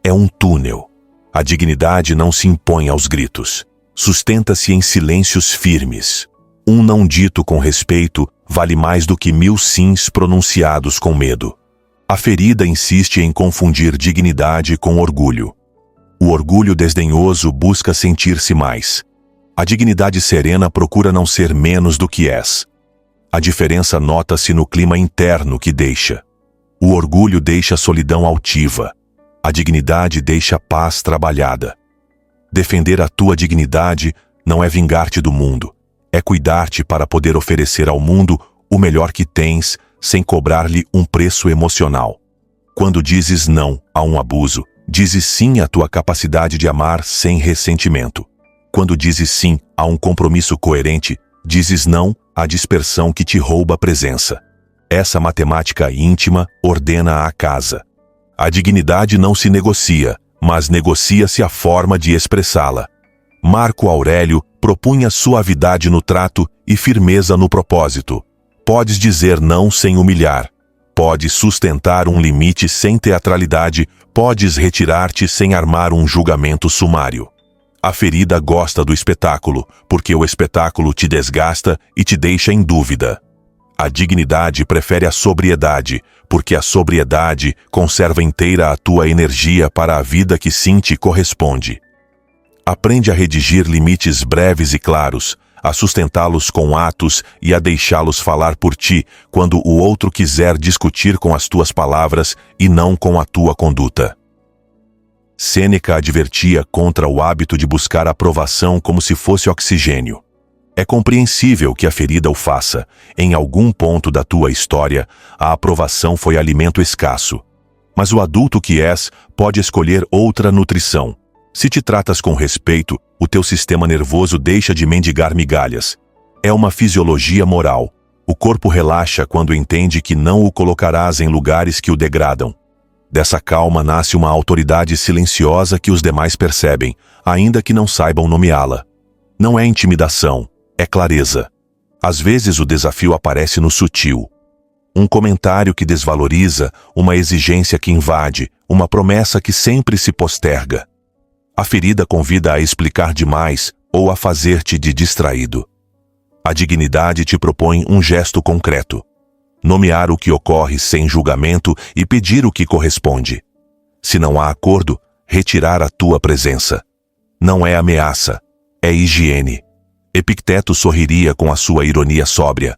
é um túnel. A dignidade não se impõe aos gritos. Sustenta-se em silêncios firmes. Um não dito com respeito vale mais do que 1000 sims pronunciados com medo. A ferida insiste em confundir dignidade com orgulho. O orgulho desdenhoso busca sentir-se mais. A dignidade serena procura não ser menos do que és. A diferença nota-se no clima interno que deixa. O orgulho deixa a solidão altiva. A dignidade deixa a paz trabalhada. Defender a tua dignidade não é vingar-te do mundo, é cuidar-te para poder oferecer ao mundo o melhor que tens, sem cobrar-lhe um preço emocional. Quando dizes não a um abuso, dizes sim à tua capacidade de amar sem ressentimento. Quando dizes sim a um compromisso coerente, dizes não à dispersão que te rouba a presença. Essa matemática íntima ordena a casa. A dignidade não se negocia, mas negocia-se a forma de expressá-la. Marco Aurélio propunha suavidade no trato e firmeza no propósito. Podes dizer não sem humilhar. Podes sustentar um limite sem teatralidade, podes retirar-te sem armar um julgamento sumário. A ferida gosta do espetáculo, porque o espetáculo te desgasta e te deixa em dúvida. A dignidade prefere a sobriedade, porque a sobriedade conserva inteira a tua energia para a vida que sim te corresponde. Aprende a redigir limites breves e claros, a sustentá-los com atos e a deixá-los falar por ti quando o outro quiser discutir com as tuas palavras e não com a tua conduta. Sêneca advertia contra o hábito de buscar aprovação como se fosse oxigênio. É compreensível que a ferida o faça. Em algum ponto da tua história, a aprovação foi alimento escasso. Mas o adulto que és pode escolher outra nutrição. Se te tratas com respeito, o teu sistema nervoso deixa de mendigar migalhas. É uma fisiologia moral. O corpo relaxa quando entende que não o colocarás em lugares que o degradam. Dessa calma nasce uma autoridade silenciosa que os demais percebem, ainda que não saibam nomeá-la. Não é intimidação, é clareza. Às vezes o desafio aparece no sutil. Um comentário que desvaloriza, uma exigência que invade, uma promessa que sempre se posterga. A ferida convida a explicar demais ou a fazer-te de distraído. A dignidade te propõe um gesto concreto. Nomear o que ocorre sem julgamento e pedir o que corresponde. Se não há acordo, retirar a tua presença. Não é ameaça, é higiene. Epicteto sorriria com a sua ironia sóbria.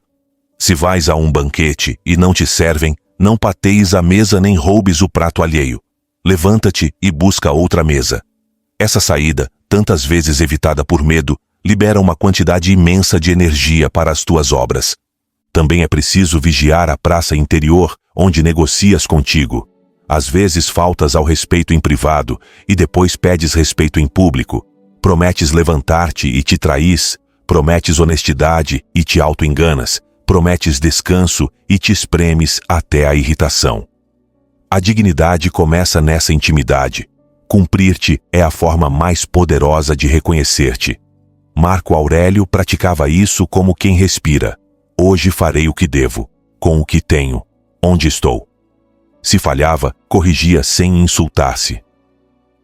Se vais a um banquete e não te servem, não pateis a mesa nem roubes o prato alheio. Levanta-te e busca outra mesa. Essa saída, tantas vezes evitada por medo, libera uma quantidade imensa de energia para as tuas obras. Também é preciso vigiar a praça interior, onde negocias contigo. Às vezes faltas ao respeito em privado e depois pedes respeito em público. Prometes levantar-te e te traís. Prometes honestidade e te auto-enganas. Prometes descanso e te espremes até a irritação. A dignidade começa nessa intimidade. Cumprir-te é a forma mais poderosa de reconhecer-te. Marco Aurélio praticava isso como quem respira. Hoje farei o que devo, com o que tenho, onde estou. Se falhava, corrigia sem insultar-se.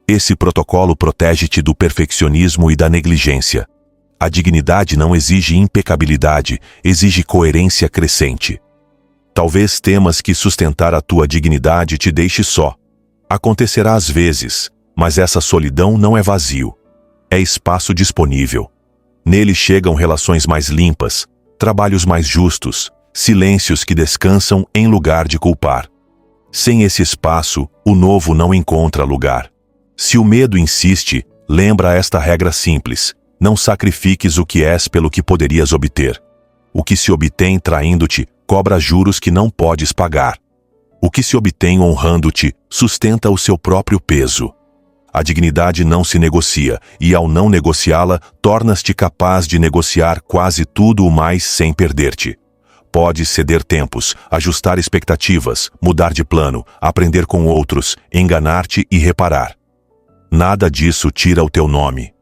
Esse protocolo protege-te do perfeccionismo e da negligência. A dignidade não exige impecabilidade, exige coerência crescente. Talvez temas que sustentar a tua dignidade te deixe só. Acontecerá às vezes, mas essa solidão não é vazio. É espaço disponível. Nele chegam relações mais limpas, trabalhos mais justos, silêncios que descansam em lugar de culpar. Sem esse espaço, o novo não encontra lugar. Se o medo insiste, lembra esta regra simples: não sacrifiques o que és pelo que poderias obter. O que se obtém traindo-te, cobra juros que não podes pagar. O que se obtém honrando-te, sustenta o seu próprio peso. A dignidade não se negocia, e ao não negociá-la, tornas-te capaz de negociar quase tudo o mais sem perder-te. Podes ceder tempos, ajustar expectativas, mudar de plano, aprender com outros, enganar-te e reparar. Nada disso tira o teu nome.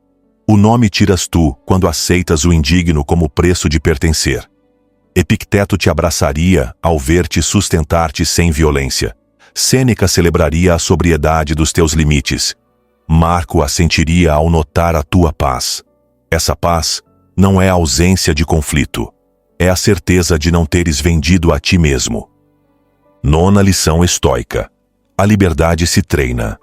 O nome tiras tu quando aceitas o indigno como preço de pertencer. Epicteto te abraçaria ao ver-te sustentar-te sem violência. Sêneca celebraria a sobriedade dos teus limites. Marco a sentiria ao notar a tua paz. Essa paz não é a ausência de conflito. É a certeza de não teres vendido a ti mesmo. Nona lição estoica. A liberdade se treina.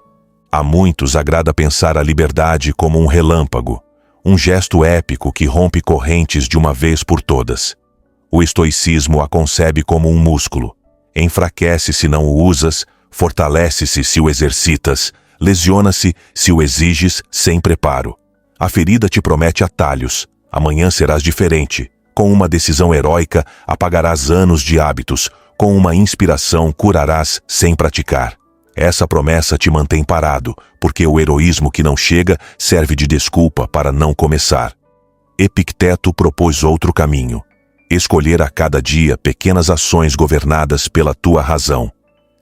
A muitos agrada pensar a liberdade como um relâmpago, um gesto épico que rompe correntes de uma vez por todas. O estoicismo a concebe como um músculo. Enfraquece se não o usas, fortalece-se se o exercitas, lesiona-se se o exiges sem preparo. A ferida te promete atalhos. Amanhã serás diferente. Com uma decisão heróica, apagarás anos de hábitos. Com uma inspiração, curarás sem praticar. Essa promessa te mantém parado, porque o heroísmo que não chega serve de desculpa para não começar. Epicteto propôs outro caminho. Escolher a cada dia pequenas ações governadas pela tua razão.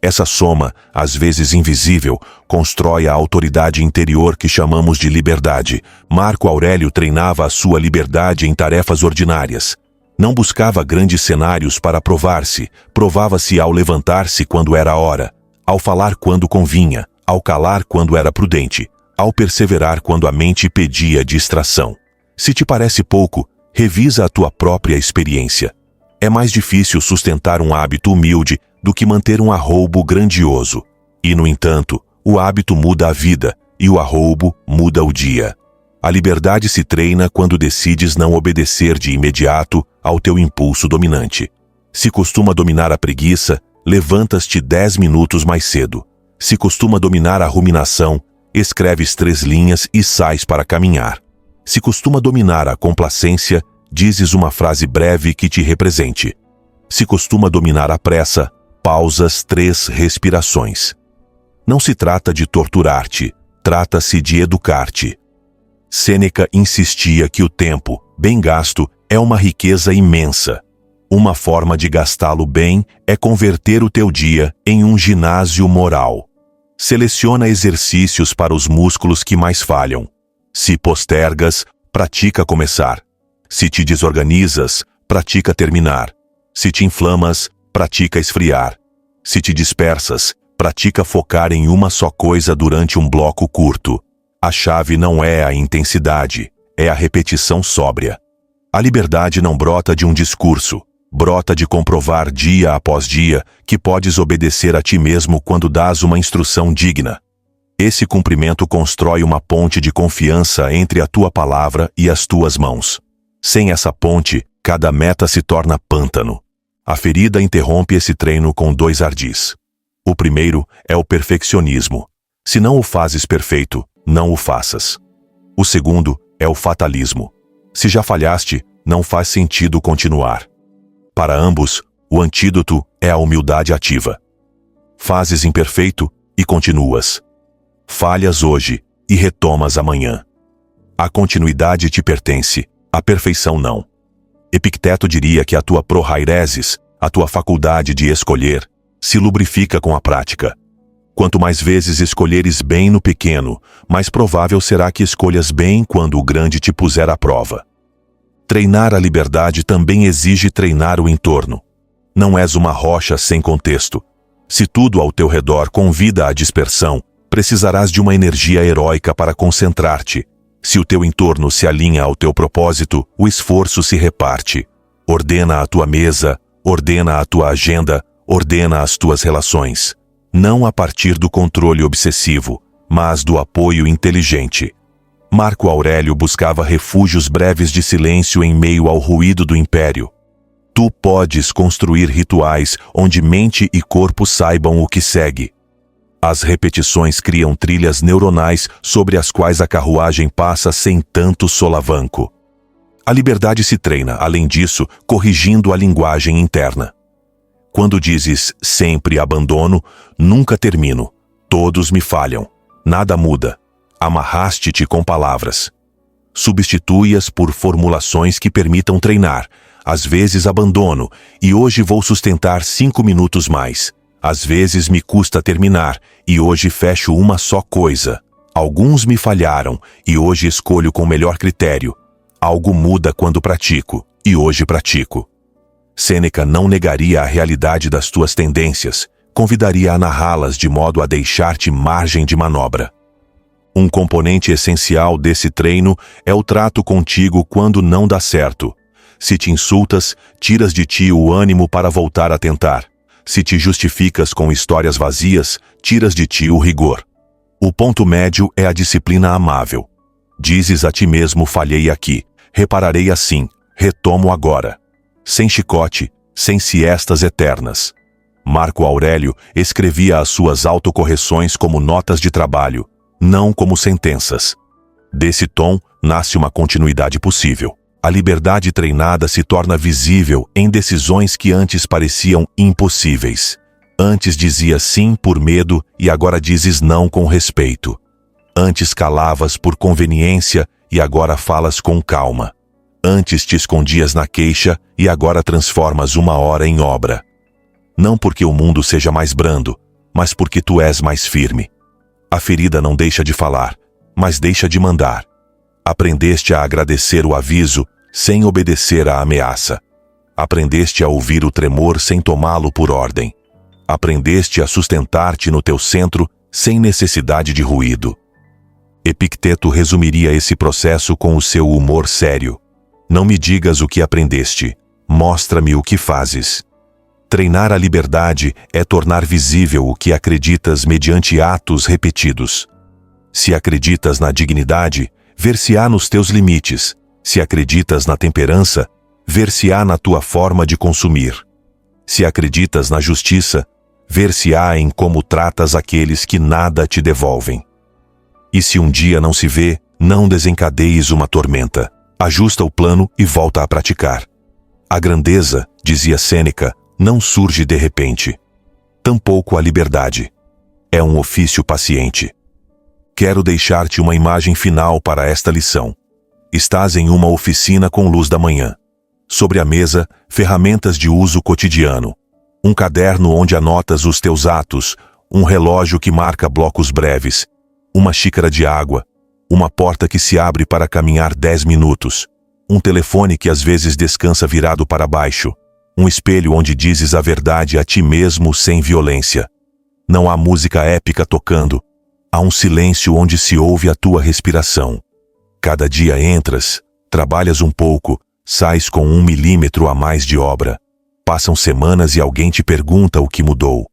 Essa soma, às vezes invisível, constrói a autoridade interior que chamamos de liberdade. Marco Aurélio treinava a sua liberdade em tarefas ordinárias. Não buscava grandes cenários para provar-se, provava-se ao levantar-se quando era hora, ao falar quando convinha, ao calar quando era prudente, ao perseverar quando a mente pedia distração. Se te parece pouco, revisa a tua própria experiência. É mais difícil sustentar um hábito humilde do que manter um arroubo grandioso. E, no entanto, o hábito muda a vida e o arroubo muda o dia. A liberdade se treina quando decides não obedecer de imediato ao teu impulso dominante. Se costuma dominar a preguiça, levantas-te 10 minutos mais cedo. Se costuma dominar a ruminação, escreves 3 linhas e sais para caminhar. Se costuma dominar a complacência, dizes uma frase breve que te represente. Se costuma dominar a pressa, pausas 3 respirações. Não se trata de torturar-te, trata-se de educar-te. Sêneca insistia que o tempo, bem gasto, é uma riqueza imensa. Uma forma de gastá-lo bem é converter o teu dia em um ginásio moral. Seleciona exercícios para os músculos que mais falham. Se postergas, pratica começar. Se te desorganizas, pratica terminar. Se te inflamas, pratica esfriar. Se te dispersas, pratica focar em uma só coisa durante um bloco curto. A chave não é a intensidade, é a repetição sóbria. A liberdade não brota de um discurso, brota de comprovar dia após dia que podes obedecer a ti mesmo quando dás uma instrução digna. Esse cumprimento constrói uma ponte de confiança entre a tua palavra e as tuas mãos. Sem essa ponte, cada meta se torna pântano. A ferida interrompe esse treino com 2 ardis. O primeiro é o perfeccionismo. Se não o fazes perfeito, não o faças. O segundo é o fatalismo. Se já falhaste, não faz sentido continuar. Para ambos, o antídoto é a humildade ativa. Fazes imperfeito e continuas. Falhas hoje e retomas amanhã. A continuidade te pertence, a perfeição não. Epicteto diria que a tua prohairesis, a tua faculdade de escolher, se lubrifica com a prática. Quanto mais vezes escolheres bem no pequeno, mais provável será que escolhas bem quando o grande te puser à prova. Treinar a liberdade também exige treinar o entorno. Não és uma rocha sem contexto. Se tudo ao teu redor convida à dispersão, precisarás de uma energia heróica para concentrar-te. Se o teu entorno se alinha ao teu propósito, o esforço se reparte. Ordena a tua mesa, ordena a tua agenda, ordena as tuas relações. Não a partir do controle obsessivo, mas do apoio inteligente. Marco Aurélio buscava refúgios breves de silêncio em meio ao ruído do império. Tu podes construir rituais onde mente e corpo saibam o que segue. As repetições criam trilhas neuronais sobre as quais a carruagem passa sem tanto solavanco. A liberdade se treina, além disso, corrigindo a linguagem interna. Quando dizes sempre abandono, nunca termino, todos me falham, nada muda, amarraste-te com palavras. Substitui-as por formulações que permitam treinar. Às vezes abandono, e hoje vou sustentar 5 minutos mais. Às vezes me custa terminar, e hoje fecho uma só coisa. Alguns me falharam, e hoje escolho com melhor critério. Algo muda quando pratico, e hoje pratico. Sêneca não negaria a realidade das tuas tendências, convidaria a narrá-las de modo a deixar-te margem de manobra. Um componente essencial desse treino é o trato contigo quando não dá certo. Se te insultas, tiras de ti o ânimo para voltar a tentar. Se te justificas com histórias vazias, tiras de ti o rigor. O ponto médio é a disciplina amável. Dizes a ti mesmo: falhei aqui, repararei assim, retomo agora. Sem chicote, sem siestas eternas. Marco Aurélio escrevia as suas autocorreções como notas de trabalho, não como sentenças. Desse tom nasce uma continuidade possível. A liberdade treinada se torna visível em decisões que antes pareciam impossíveis. Antes dizias sim por medo e agora dizes não com respeito. Antes calavas por conveniência e agora falas com calma. Antes te escondias na queixa e agora transformas uma hora em obra. Não porque o mundo seja mais brando, mas porque tu és mais firme. A ferida não deixa de falar, mas deixa de mandar. Aprendeste a agradecer o aviso sem obedecer à ameaça. Aprendeste a ouvir o tremor sem tomá-lo por ordem. Aprendeste a sustentar-te no teu centro sem necessidade de ruído. Epicteto resumiria esse processo com o seu humor sério. Não me digas o que aprendeste, mostra-me o que fazes. Treinar a liberdade é tornar visível o que acreditas mediante atos repetidos. Se acreditas na dignidade, ver-se-á nos teus limites. Se acreditas na temperança, ver-se-á na tua forma de consumir. Se acreditas na justiça, ver-se-á em como tratas aqueles que nada te devolvem. E se um dia não se vê, não desencadees uma tormenta. Ajusta o plano e volta a praticar. A grandeza, dizia Sêneca, não surge de repente. Tampouco a liberdade. É um ofício paciente. Quero deixar-te uma imagem final para esta lição. Estás em uma oficina com luz da manhã. Sobre a mesa, ferramentas de uso cotidiano. Um caderno onde anotas os teus atos, um relógio que marca blocos breves, uma xícara de água, uma porta que se abre para caminhar 10 minutos, um telefone que às vezes descansa virado para baixo, um espelho onde dizes a verdade a ti mesmo sem violência. Não há música épica tocando, há um silêncio onde se ouve a tua respiração. Cada dia entras, trabalhas um pouco, sais com 1 milímetro a mais de obra. Passam semanas e alguém te pergunta o que mudou.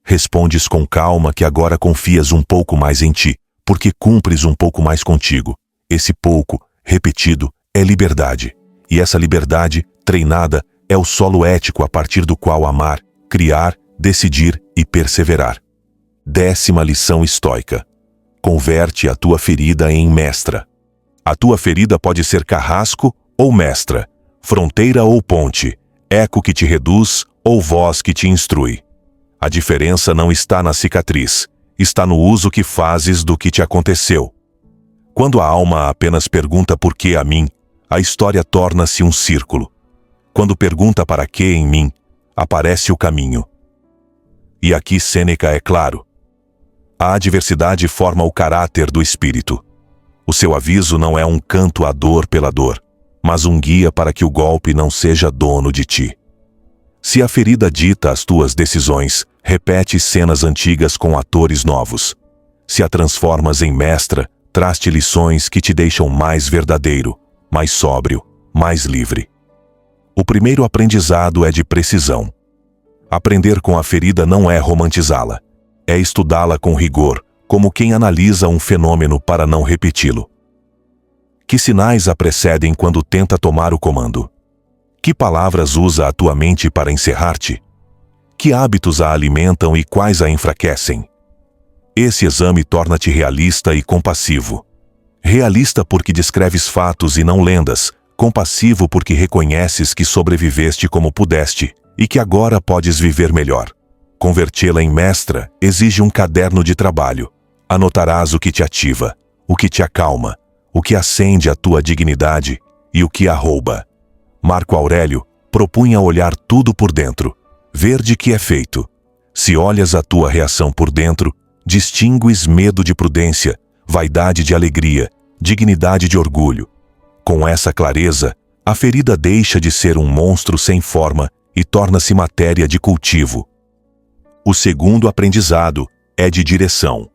Respondes com calma que agora confias um pouco mais em ti, porque cumpres um pouco mais contigo. Esse pouco, repetido, é liberdade. E essa liberdade, treinada, é o solo ético a partir do qual amar, criar, decidir e perseverar. 10ª lição estoica. Converte a tua ferida em mestra. A tua ferida pode ser carrasco ou mestra, fronteira ou ponte, eco que te reduz ou voz que te instrui. A diferença não está na cicatriz, está no uso que fazes do que te aconteceu. Quando a alma apenas pergunta por que a mim, a história torna-se um círculo. Quando pergunta para que em mim, aparece o caminho. E aqui Sêneca é claro. A adversidade forma o caráter do espírito. O seu aviso não é um canto à dor pela dor, mas um guia para que o golpe não seja dono de ti. Se a ferida dita as tuas decisões, repete cenas antigas com atores novos. Se a transformas em mestra, traz-te lições que te deixam mais verdadeiro, mais sóbrio, mais livre. O primeiro aprendizado é de precisão. Aprender com a ferida não é romantizá-la, é estudá-la com rigor, como quem analisa um fenômeno para não repeti-lo. Que sinais a precedem quando tenta tomar o comando? Que palavras usa a tua mente para encerrar-te? Que hábitos a alimentam e quais a enfraquecem? Esse exame torna-te realista e compassivo. Realista porque descreves fatos e não lendas, compassivo porque reconheces que sobreviveste como pudeste e que agora podes viver melhor. Convertê-la em mestra exige um caderno de trabalho. Anotarás o que te ativa, o que te acalma, o que acende a tua dignidade e o que a rouba. Marco Aurélio propunha olhar tudo por dentro, ver de que é feito. Se olhas a tua reação por dentro, distingues medo de prudência, vaidade de alegria, dignidade de orgulho. Com essa clareza, a ferida deixa de ser um monstro sem forma e torna-se matéria de cultivo. O segundo aprendizado é de direção.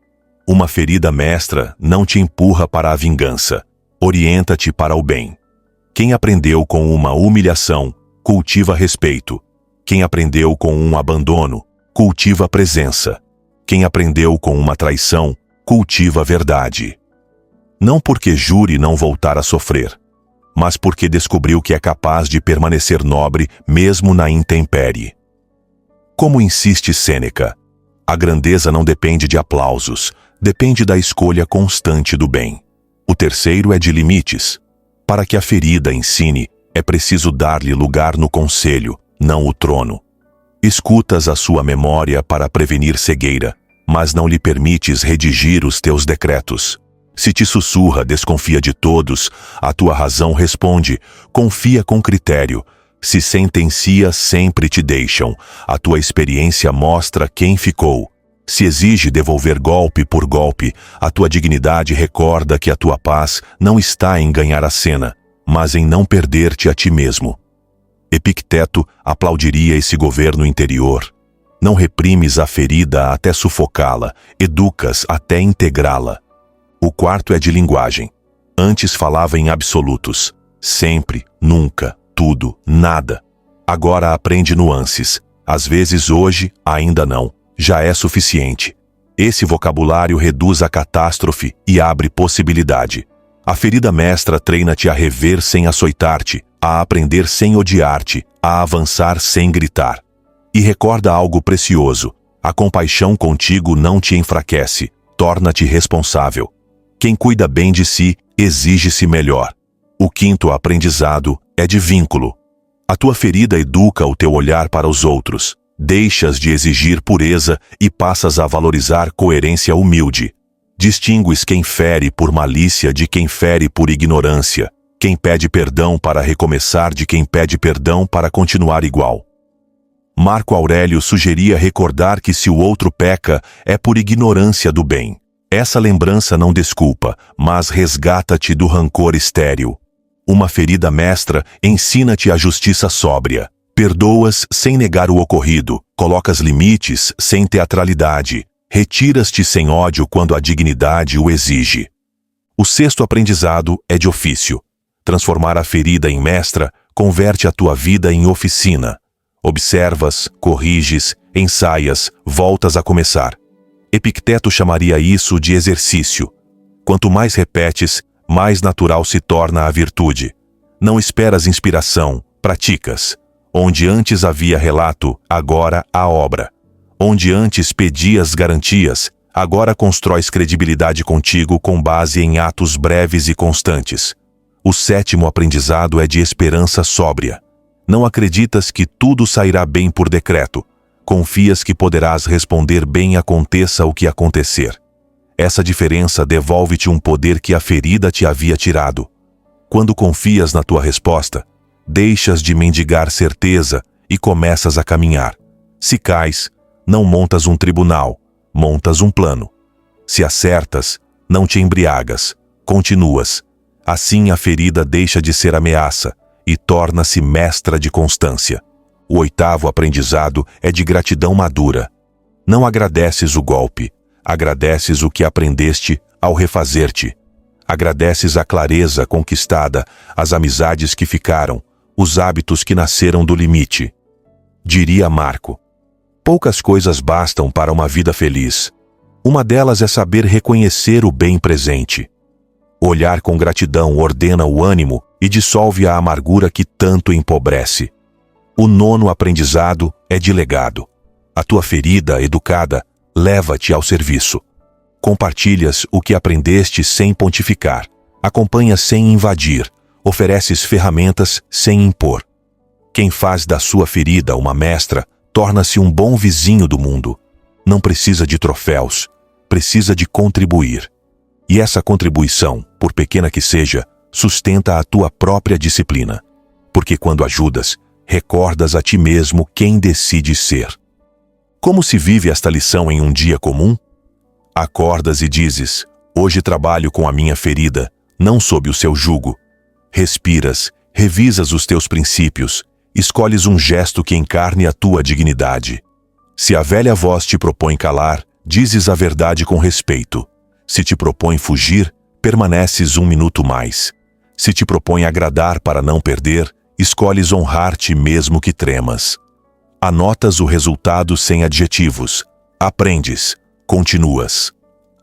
Uma ferida mestra não te empurra para a vingança, orienta-te para o bem. Quem aprendeu com uma humilhação, cultiva respeito. Quem aprendeu com um abandono, cultiva presença. Quem aprendeu com uma traição, cultiva verdade. Não porque jure não voltar a sofrer, mas porque descobriu que é capaz de permanecer nobre mesmo na intempérie. Como insiste Sêneca, a grandeza não depende de aplausos, depende da escolha constante do bem. O terceiro é de limites. Para que a ferida ensine, é preciso dar-lhe lugar no conselho, não o trono. Escutas a sua memória para prevenir cegueira, mas não lhe permites redigir os teus decretos. Se te sussurra, desconfia de todos, a tua razão responde, confia com critério. Se sentencia, sempre te deixam, a tua experiência mostra quem ficou. Se exige devolver golpe por golpe, a tua dignidade recorda que a tua paz não está em ganhar a cena, mas em não perder-te a ti mesmo. Epicteto aplaudiria esse governo interior. Não reprimes a ferida até sufocá-la, educas até integrá-la. O quarto é de linguagem. Antes falava em absolutos. Sempre, nunca, tudo, nada. Agora aprende nuances. Às vezes hoje, ainda não. Já é suficiente. Esse vocabulário reduz a catástrofe e abre possibilidade. A ferida mestra treina-te a rever sem açoitar-te, a aprender sem odiar-te, a avançar sem gritar. E recorda algo precioso: a compaixão contigo não te enfraquece, torna-te responsável. Quem cuida bem de si, exige-se melhor. O quinto aprendizado é de vínculo. A tua ferida educa o teu olhar para os outros. Deixas de exigir pureza e passas a valorizar coerência humilde. Distingues quem fere por malícia de quem fere por ignorância, quem pede perdão para recomeçar de quem pede perdão para continuar igual. Marco Aurélio sugeria recordar que se o outro peca, é por ignorância do bem. Essa lembrança não desculpa, mas resgata-te do rancor estéril. Uma ferida mestra ensina-te a justiça sóbria. Perdoas sem negar o ocorrido, colocas limites sem teatralidade, retiras-te sem ódio quando a dignidade o exige. O sexto aprendizado é de ofício. Transformar a ferida em mestra converte a tua vida em oficina. Observas, corriges, ensaias, voltas a começar. Epicteto chamaria isso de exercício. Quanto mais repetes, mais natural se torna a virtude. Não esperas inspiração, praticas. Onde antes havia relato, agora há obra. Onde antes pedias garantias, agora constróis credibilidade contigo com base em atos breves e constantes. O sétimo aprendizado é de esperança sóbria. Não acreditas que tudo sairá bem por decreto. Confias que poderás responder bem aconteça o que acontecer. Essa diferença devolve-te um poder que a ferida te havia tirado. Quando confias na tua resposta, deixas de mendigar certeza e começas a caminhar. Se cais, não montas um tribunal, montas um plano. Se acertas, não te embriagas, continuas. Assim a ferida deixa de ser ameaça e torna-se mestra de constância. O oitavo aprendizado é de gratidão madura. Não agradeces o golpe, agradeces o que aprendeste ao refazer-te. Agradeces a clareza conquistada, as amizades que ficaram, os hábitos que nasceram do limite. Diria Marco: poucas coisas bastam para uma vida feliz. Uma delas é saber reconhecer o bem presente. Olhar com gratidão ordena o ânimo e dissolve a amargura que tanto empobrece. O nono aprendizado é de legado. A tua ferida educada leva-te ao serviço. Compartilhas o que aprendeste sem pontificar. Acompanhas sem invadir. Ofereces ferramentas sem impor. Quem faz da sua ferida uma mestra, torna-se um bom vizinho do mundo. Não precisa de troféus, precisa de contribuir. E essa contribuição, por pequena que seja, sustenta a tua própria disciplina. Porque quando ajudas, recordas a ti mesmo quem decides ser. Como se vive esta lição em um dia comum? Acordas e dizes: hoje trabalho com a minha ferida, não sob o seu jugo. Respiras, revisas os teus princípios, escolhes um gesto que encarne a tua dignidade. Se a velha voz te propõe calar, dizes a verdade com respeito. Se te propõe fugir, permaneces um minuto mais. Se te propõe agradar para não perder, escolhes honrar-te mesmo que tremas. Anotas o resultado sem adjetivos. Aprendes, continuas.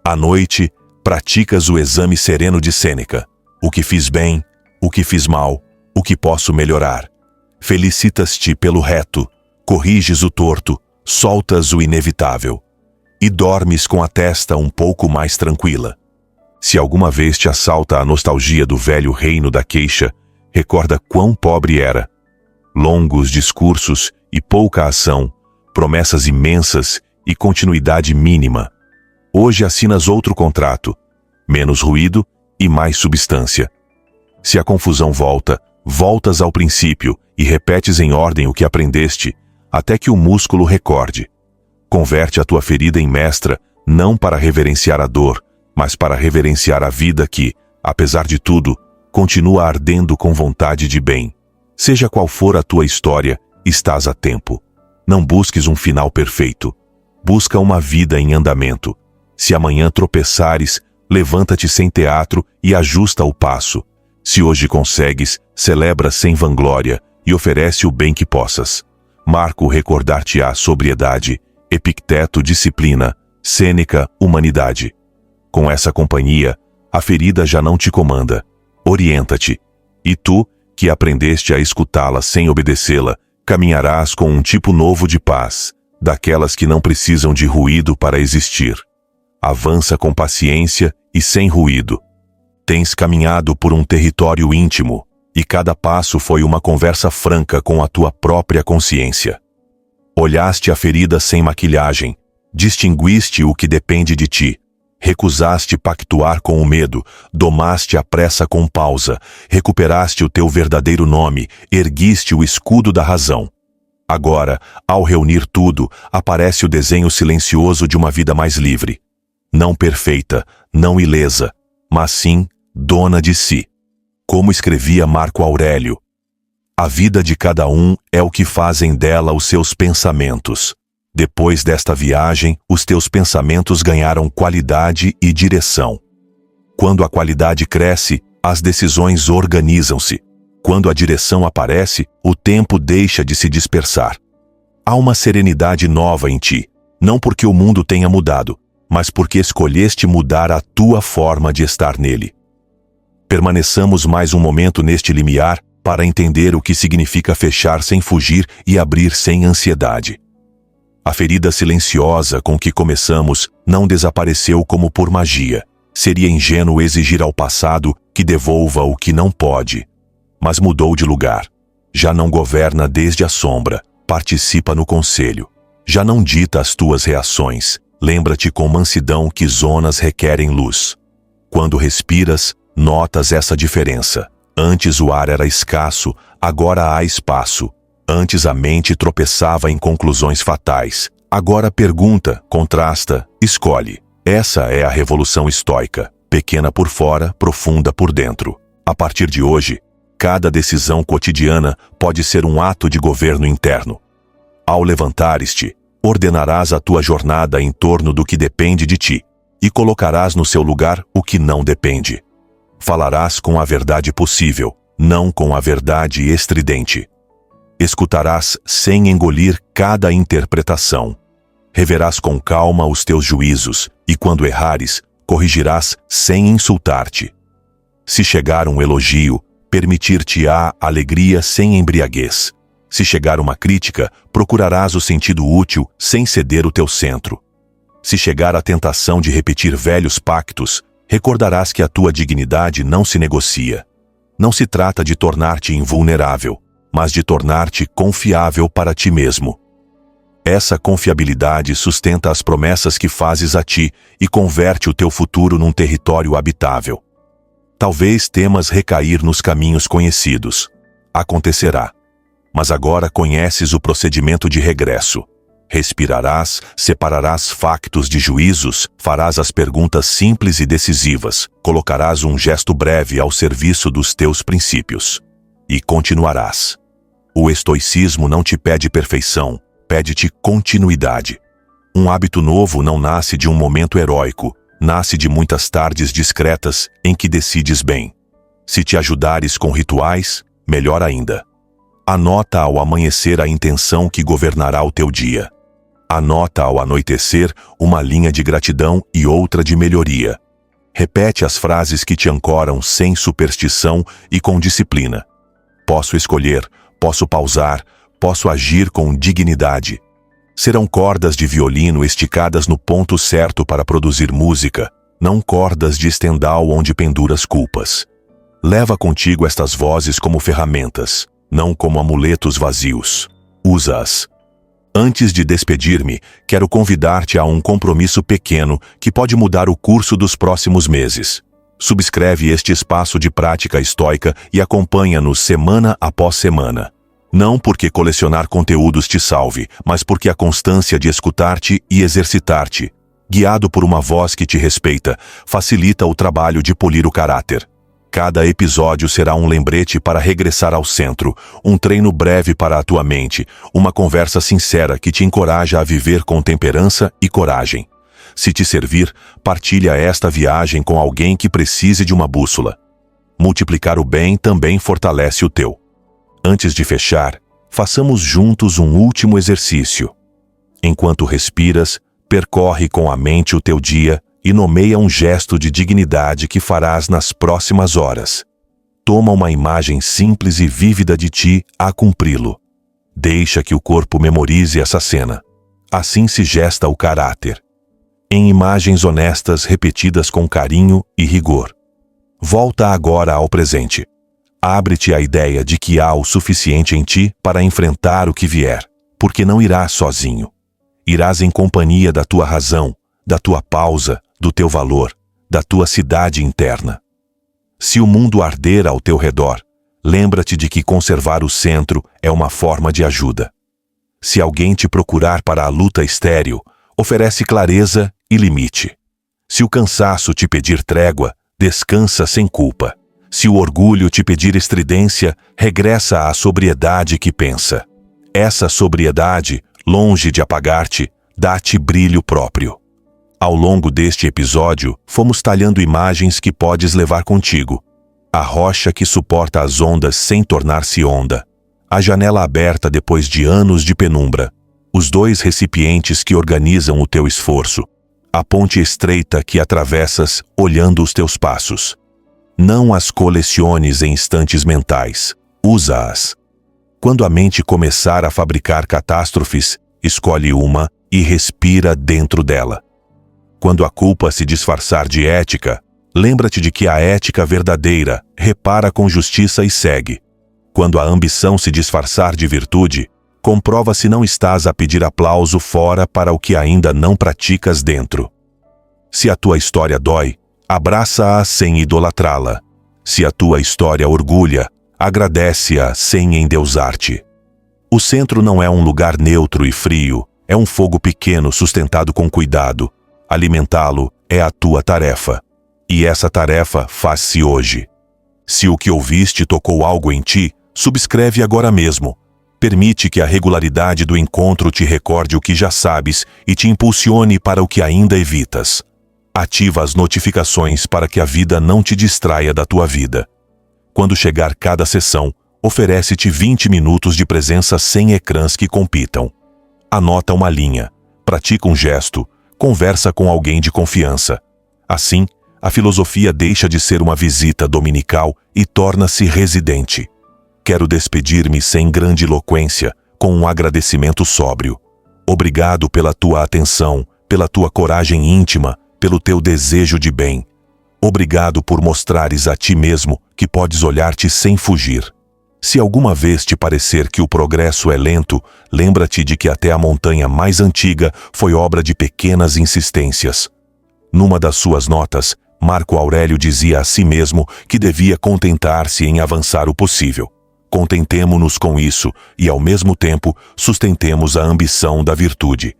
À noite, praticas o exame sereno de Sêneca. O que fiz bem, o que fiz mal, o que posso melhorar. Felicitas-te pelo reto, corriges o torto, soltas o inevitável. E dormes com a testa um pouco mais tranquila. Se alguma vez te assalta a nostalgia do velho reino da queixa, recorda quão pobre era. Longos discursos e pouca ação, promessas imensas e continuidade mínima. Hoje assinas outro contrato, menos ruído e mais substância. Se a confusão volta, voltas ao princípio e repetes em ordem o que aprendeste, até que o músculo recorde. Converte a tua ferida em mestra, não para reverenciar a dor, mas para reverenciar a vida que, apesar de tudo, continua ardendo com vontade de bem. Seja qual for a tua história, estás a tempo. Não busques um final perfeito. Busca uma vida em andamento. Se amanhã tropeçares, levanta-te sem teatro e ajusta o passo. Se hoje consegues, celebra sem vanglória e oferece o bem que possas. Marco recordar-te-á sobriedade, Epicteto disciplina, Sêneca humanidade. Com essa companhia, a ferida já não te comanda. Orienta-te. E tu, que aprendeste a escutá-la sem obedecê-la, caminharás com um tipo novo de paz, daquelas que não precisam de ruído para existir. Avança com paciência e sem ruído. Tens caminhado por um território íntimo, e cada passo foi uma conversa franca com a tua própria consciência. Olhaste a ferida sem maquilhagem, distinguiste o que depende de ti, recusaste pactuar com o medo, domaste a pressa com pausa, recuperaste o teu verdadeiro nome, erguiste o escudo da razão. Agora, ao reunir tudo, aparece o desenho silencioso de uma vida mais livre. Não perfeita, não ilesa, mas sim dona de si. Como escrevia Marco Aurélio, a vida de cada um é o que fazem dela os seus pensamentos. Depois desta viagem, os teus pensamentos ganharam qualidade e direção. Quando a qualidade cresce, as decisões organizam-se. Quando a direção aparece, o tempo deixa de se dispersar. Há uma serenidade nova em ti, não porque o mundo tenha mudado, mas porque escolheste mudar a tua forma de estar nele. Permaneçamos mais um momento neste limiar para entender o que significa fechar sem fugir e abrir sem ansiedade. A ferida silenciosa com que começamos não desapareceu como por magia. Seria ingênuo exigir ao passado que devolva o que não pode. Mas mudou de lugar. Já não governa desde a sombra, participa no conselho. Já não dita as tuas reações. Lembra-te com mansidão que zonas requerem luz. Quando respiras, notas essa diferença. Antes o ar era escasso, agora há espaço. Antes a mente tropeçava em conclusões fatais. Agora pergunta, contrasta, escolhe. Essa é a revolução estoica, pequena por fora, profunda por dentro. A partir de hoje, cada decisão cotidiana pode ser um ato de governo interno. Ao levantares-te, ordenarás a tua jornada em torno do que depende de ti, e colocarás no seu lugar o que não depende. Falarás com a verdade possível, não com a verdade estridente. Escutarás sem engolir cada interpretação. Reverás com calma os teus juízos, e quando errares, corrigirás sem insultar-te. Se chegar um elogio, permitir-te-á alegria sem embriaguez. Se chegar uma crítica, procurarás o sentido útil sem ceder o teu centro. Se chegar a tentação de repetir velhos pactos, recordarás que a tua dignidade não se negocia. Não se trata de tornar-te invulnerável, mas de tornar-te confiável para ti mesmo. Essa confiabilidade sustenta as promessas que fazes a ti e converte o teu futuro num território habitável. Talvez temas recair nos caminhos conhecidos. Acontecerá. Mas agora conheces o procedimento de regresso. Respirarás, separarás factos de juízos, farás as perguntas simples e decisivas, colocarás um gesto breve ao serviço dos teus princípios. E continuarás. O estoicismo não te pede perfeição, pede-te continuidade. Um hábito novo não nasce de um momento heróico, nasce de muitas tardes discretas em que decides bem. Se te ajudares com rituais, melhor ainda. Anota ao amanhecer a intenção que governará o teu dia. Anota ao anoitecer uma linha de gratidão e outra de melhoria. Repete as frases que te ancoram sem superstição e com disciplina. Posso escolher, posso pausar, posso agir com dignidade. Serão cordas de violino esticadas no ponto certo para produzir música, não cordas de estendal onde penduras culpas. Leva contigo estas vozes como ferramentas, não como amuletos vazios. Usa-as. Antes de despedir-me, quero convidar-te a um compromisso pequeno que pode mudar o curso dos próximos meses. Subscreve este espaço de prática estoica e acompanha-nos semana após semana. Não porque colecionar conteúdos te salve, mas porque a constância de escutar-te e exercitar-te, guiado por uma voz que te respeita, facilita o trabalho de polir o caráter. Cada episódio será um lembrete para regressar ao centro, um treino breve para a tua mente, uma conversa sincera que te encoraja a viver com temperança e coragem. Se te servir, partilha esta viagem com alguém que precise de uma bússola. Multiplicar o bem também fortalece o teu. Antes de fechar, façamos juntos um último exercício. Enquanto respiras, percorre com a mente o teu dia e nomeia um gesto de dignidade que farás nas próximas horas. Toma uma imagem simples e vívida de ti a cumpri-lo. Deixa que o corpo memorize essa cena. Assim se gesta o caráter. Em imagens honestas repetidas com carinho e rigor. Volta agora ao presente. Abre-te à ideia de que há o suficiente em ti para enfrentar o que vier, porque não irás sozinho. Irás em companhia da tua razão, da tua pausa, do teu valor, da tua cidade interna. Se o mundo arder ao teu redor, lembra-te de que conservar o centro é uma forma de ajuda. Se alguém te procurar para a luta estéril, oferece clareza e limite. Se o cansaço te pedir trégua, descansa sem culpa. Se o orgulho te pedir estridência, regressa à sobriedade que pensa. Essa sobriedade, longe de apagar-te, dá-te brilho próprio. Ao longo deste episódio, fomos talhando imagens que podes levar contigo. A rocha que suporta as ondas sem tornar-se onda. A janela aberta depois de anos de penumbra. Os 2 recipientes que organizam o teu esforço. A ponte estreita que atravessas olhando os teus passos. Não as coleciones em instantes mentais. Usa-as. Quando a mente começar a fabricar catástrofes, escolhe uma e respira dentro dela. Quando a culpa se disfarçar de ética, lembra-te de que a ética verdadeira repara com justiça e segue. Quando a ambição se disfarçar de virtude, comprova se não estás a pedir aplauso fora para o que ainda não praticas dentro. Se a tua história dói, abraça-a sem idolatrá-la. Se a tua história orgulha, agradece-a sem endeusar-te. O centro não é um lugar neutro e frio, é um fogo pequeno sustentado com cuidado. Alimentá-lo é a tua tarefa. E essa tarefa faz-se hoje. Se o que ouviste tocou algo em ti, subscreve agora mesmo. Permite que a regularidade do encontro te recorde o que já sabes e te impulsione para o que ainda evitas. Ativa as notificações para que a vida não te distraia da tua vida. Quando chegar cada sessão, oferece-te 20 minutos de presença sem ecrãs que compitam. Anota uma linha, pratica um gesto, conversa com alguém de confiança. Assim, a filosofia deixa de ser uma visita dominical e torna-se residente. Quero despedir-me sem grandiloquência, com um agradecimento sóbrio. Obrigado pela tua atenção, pela tua coragem íntima, pelo teu desejo de bem. Obrigado por mostrares a ti mesmo que podes olhar-te sem fugir. Se alguma vez te parecer que o progresso é lento, lembra-te de que até a montanha mais antiga foi obra de pequenas insistências. Numa das suas notas, Marco Aurélio dizia a si mesmo que devia contentar-se em avançar o possível. Contentemo-nos com isso e, ao mesmo tempo, sustentemos a ambição da virtude.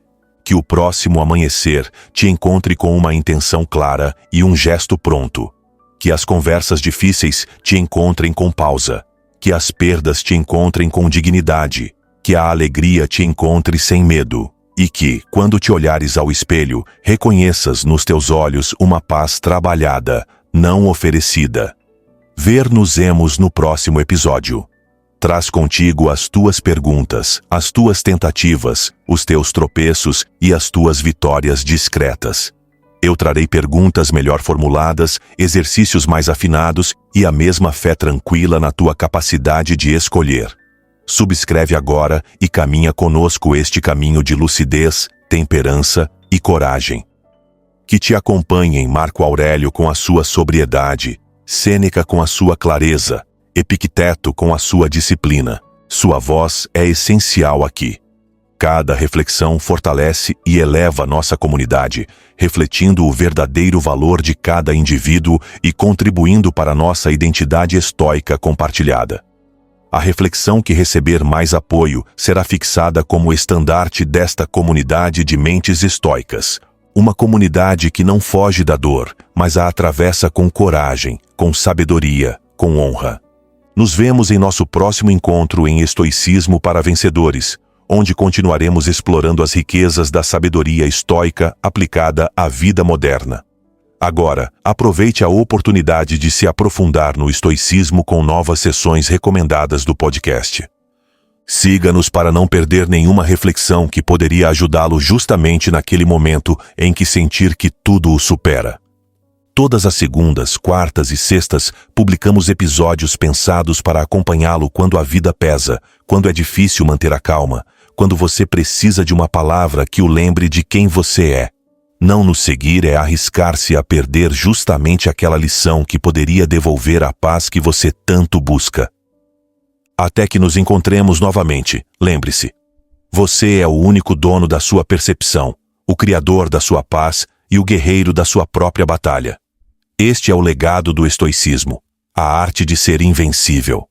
Que o próximo amanhecer te encontre com uma intenção clara e um gesto pronto. Que as conversas difíceis te encontrem com pausa. Que as perdas te encontrem com dignidade. Que a alegria te encontre sem medo. E que, quando te olhares ao espelho, reconheças nos teus olhos uma paz trabalhada, não oferecida. Ver-nos-emos no próximo episódio. Traz contigo as tuas perguntas, as tuas tentativas, os teus tropeços e as tuas vitórias discretas. Eu trarei perguntas melhor formuladas, exercícios mais afinados e a mesma fé tranquila na tua capacidade de escolher. Subscreve agora e caminha conosco este caminho de lucidez, temperança e coragem. Que te acompanhem Marco Aurélio com a sua sobriedade, Sêneca com a sua clareza, Epicteto com a sua disciplina. Sua voz é essencial aqui. Cada reflexão fortalece e eleva nossa comunidade, refletindo o verdadeiro valor de cada indivíduo e contribuindo para nossa identidade estoica compartilhada. A reflexão que receber mais apoio será fixada como estandarte desta comunidade de mentes estoicas. Uma comunidade que não foge da dor, mas a atravessa com coragem, com sabedoria, com honra. Nos vemos em nosso próximo encontro em Estoicismo para Vencedores, onde continuaremos explorando as riquezas da sabedoria estoica aplicada à vida moderna. Agora, aproveite a oportunidade de se aprofundar no estoicismo com novas sessões recomendadas do podcast. Siga-nos para não perder nenhuma reflexão que poderia ajudá-lo justamente naquele momento em que sentir que tudo o supera. Todas as segundas, quartas e sextas, publicamos episódios pensados para acompanhá-lo quando a vida pesa, quando é difícil manter a calma, quando você precisa de uma palavra que o lembre de quem você é. Não nos seguir é arriscar-se a perder justamente aquela lição que poderia devolver a paz que você tanto busca. Até que nos encontremos novamente, lembre-se, você é o único dono da sua percepção, o criador da sua paz e o guerreiro da sua própria batalha. Este é o legado do estoicismo, a arte de ser invencível.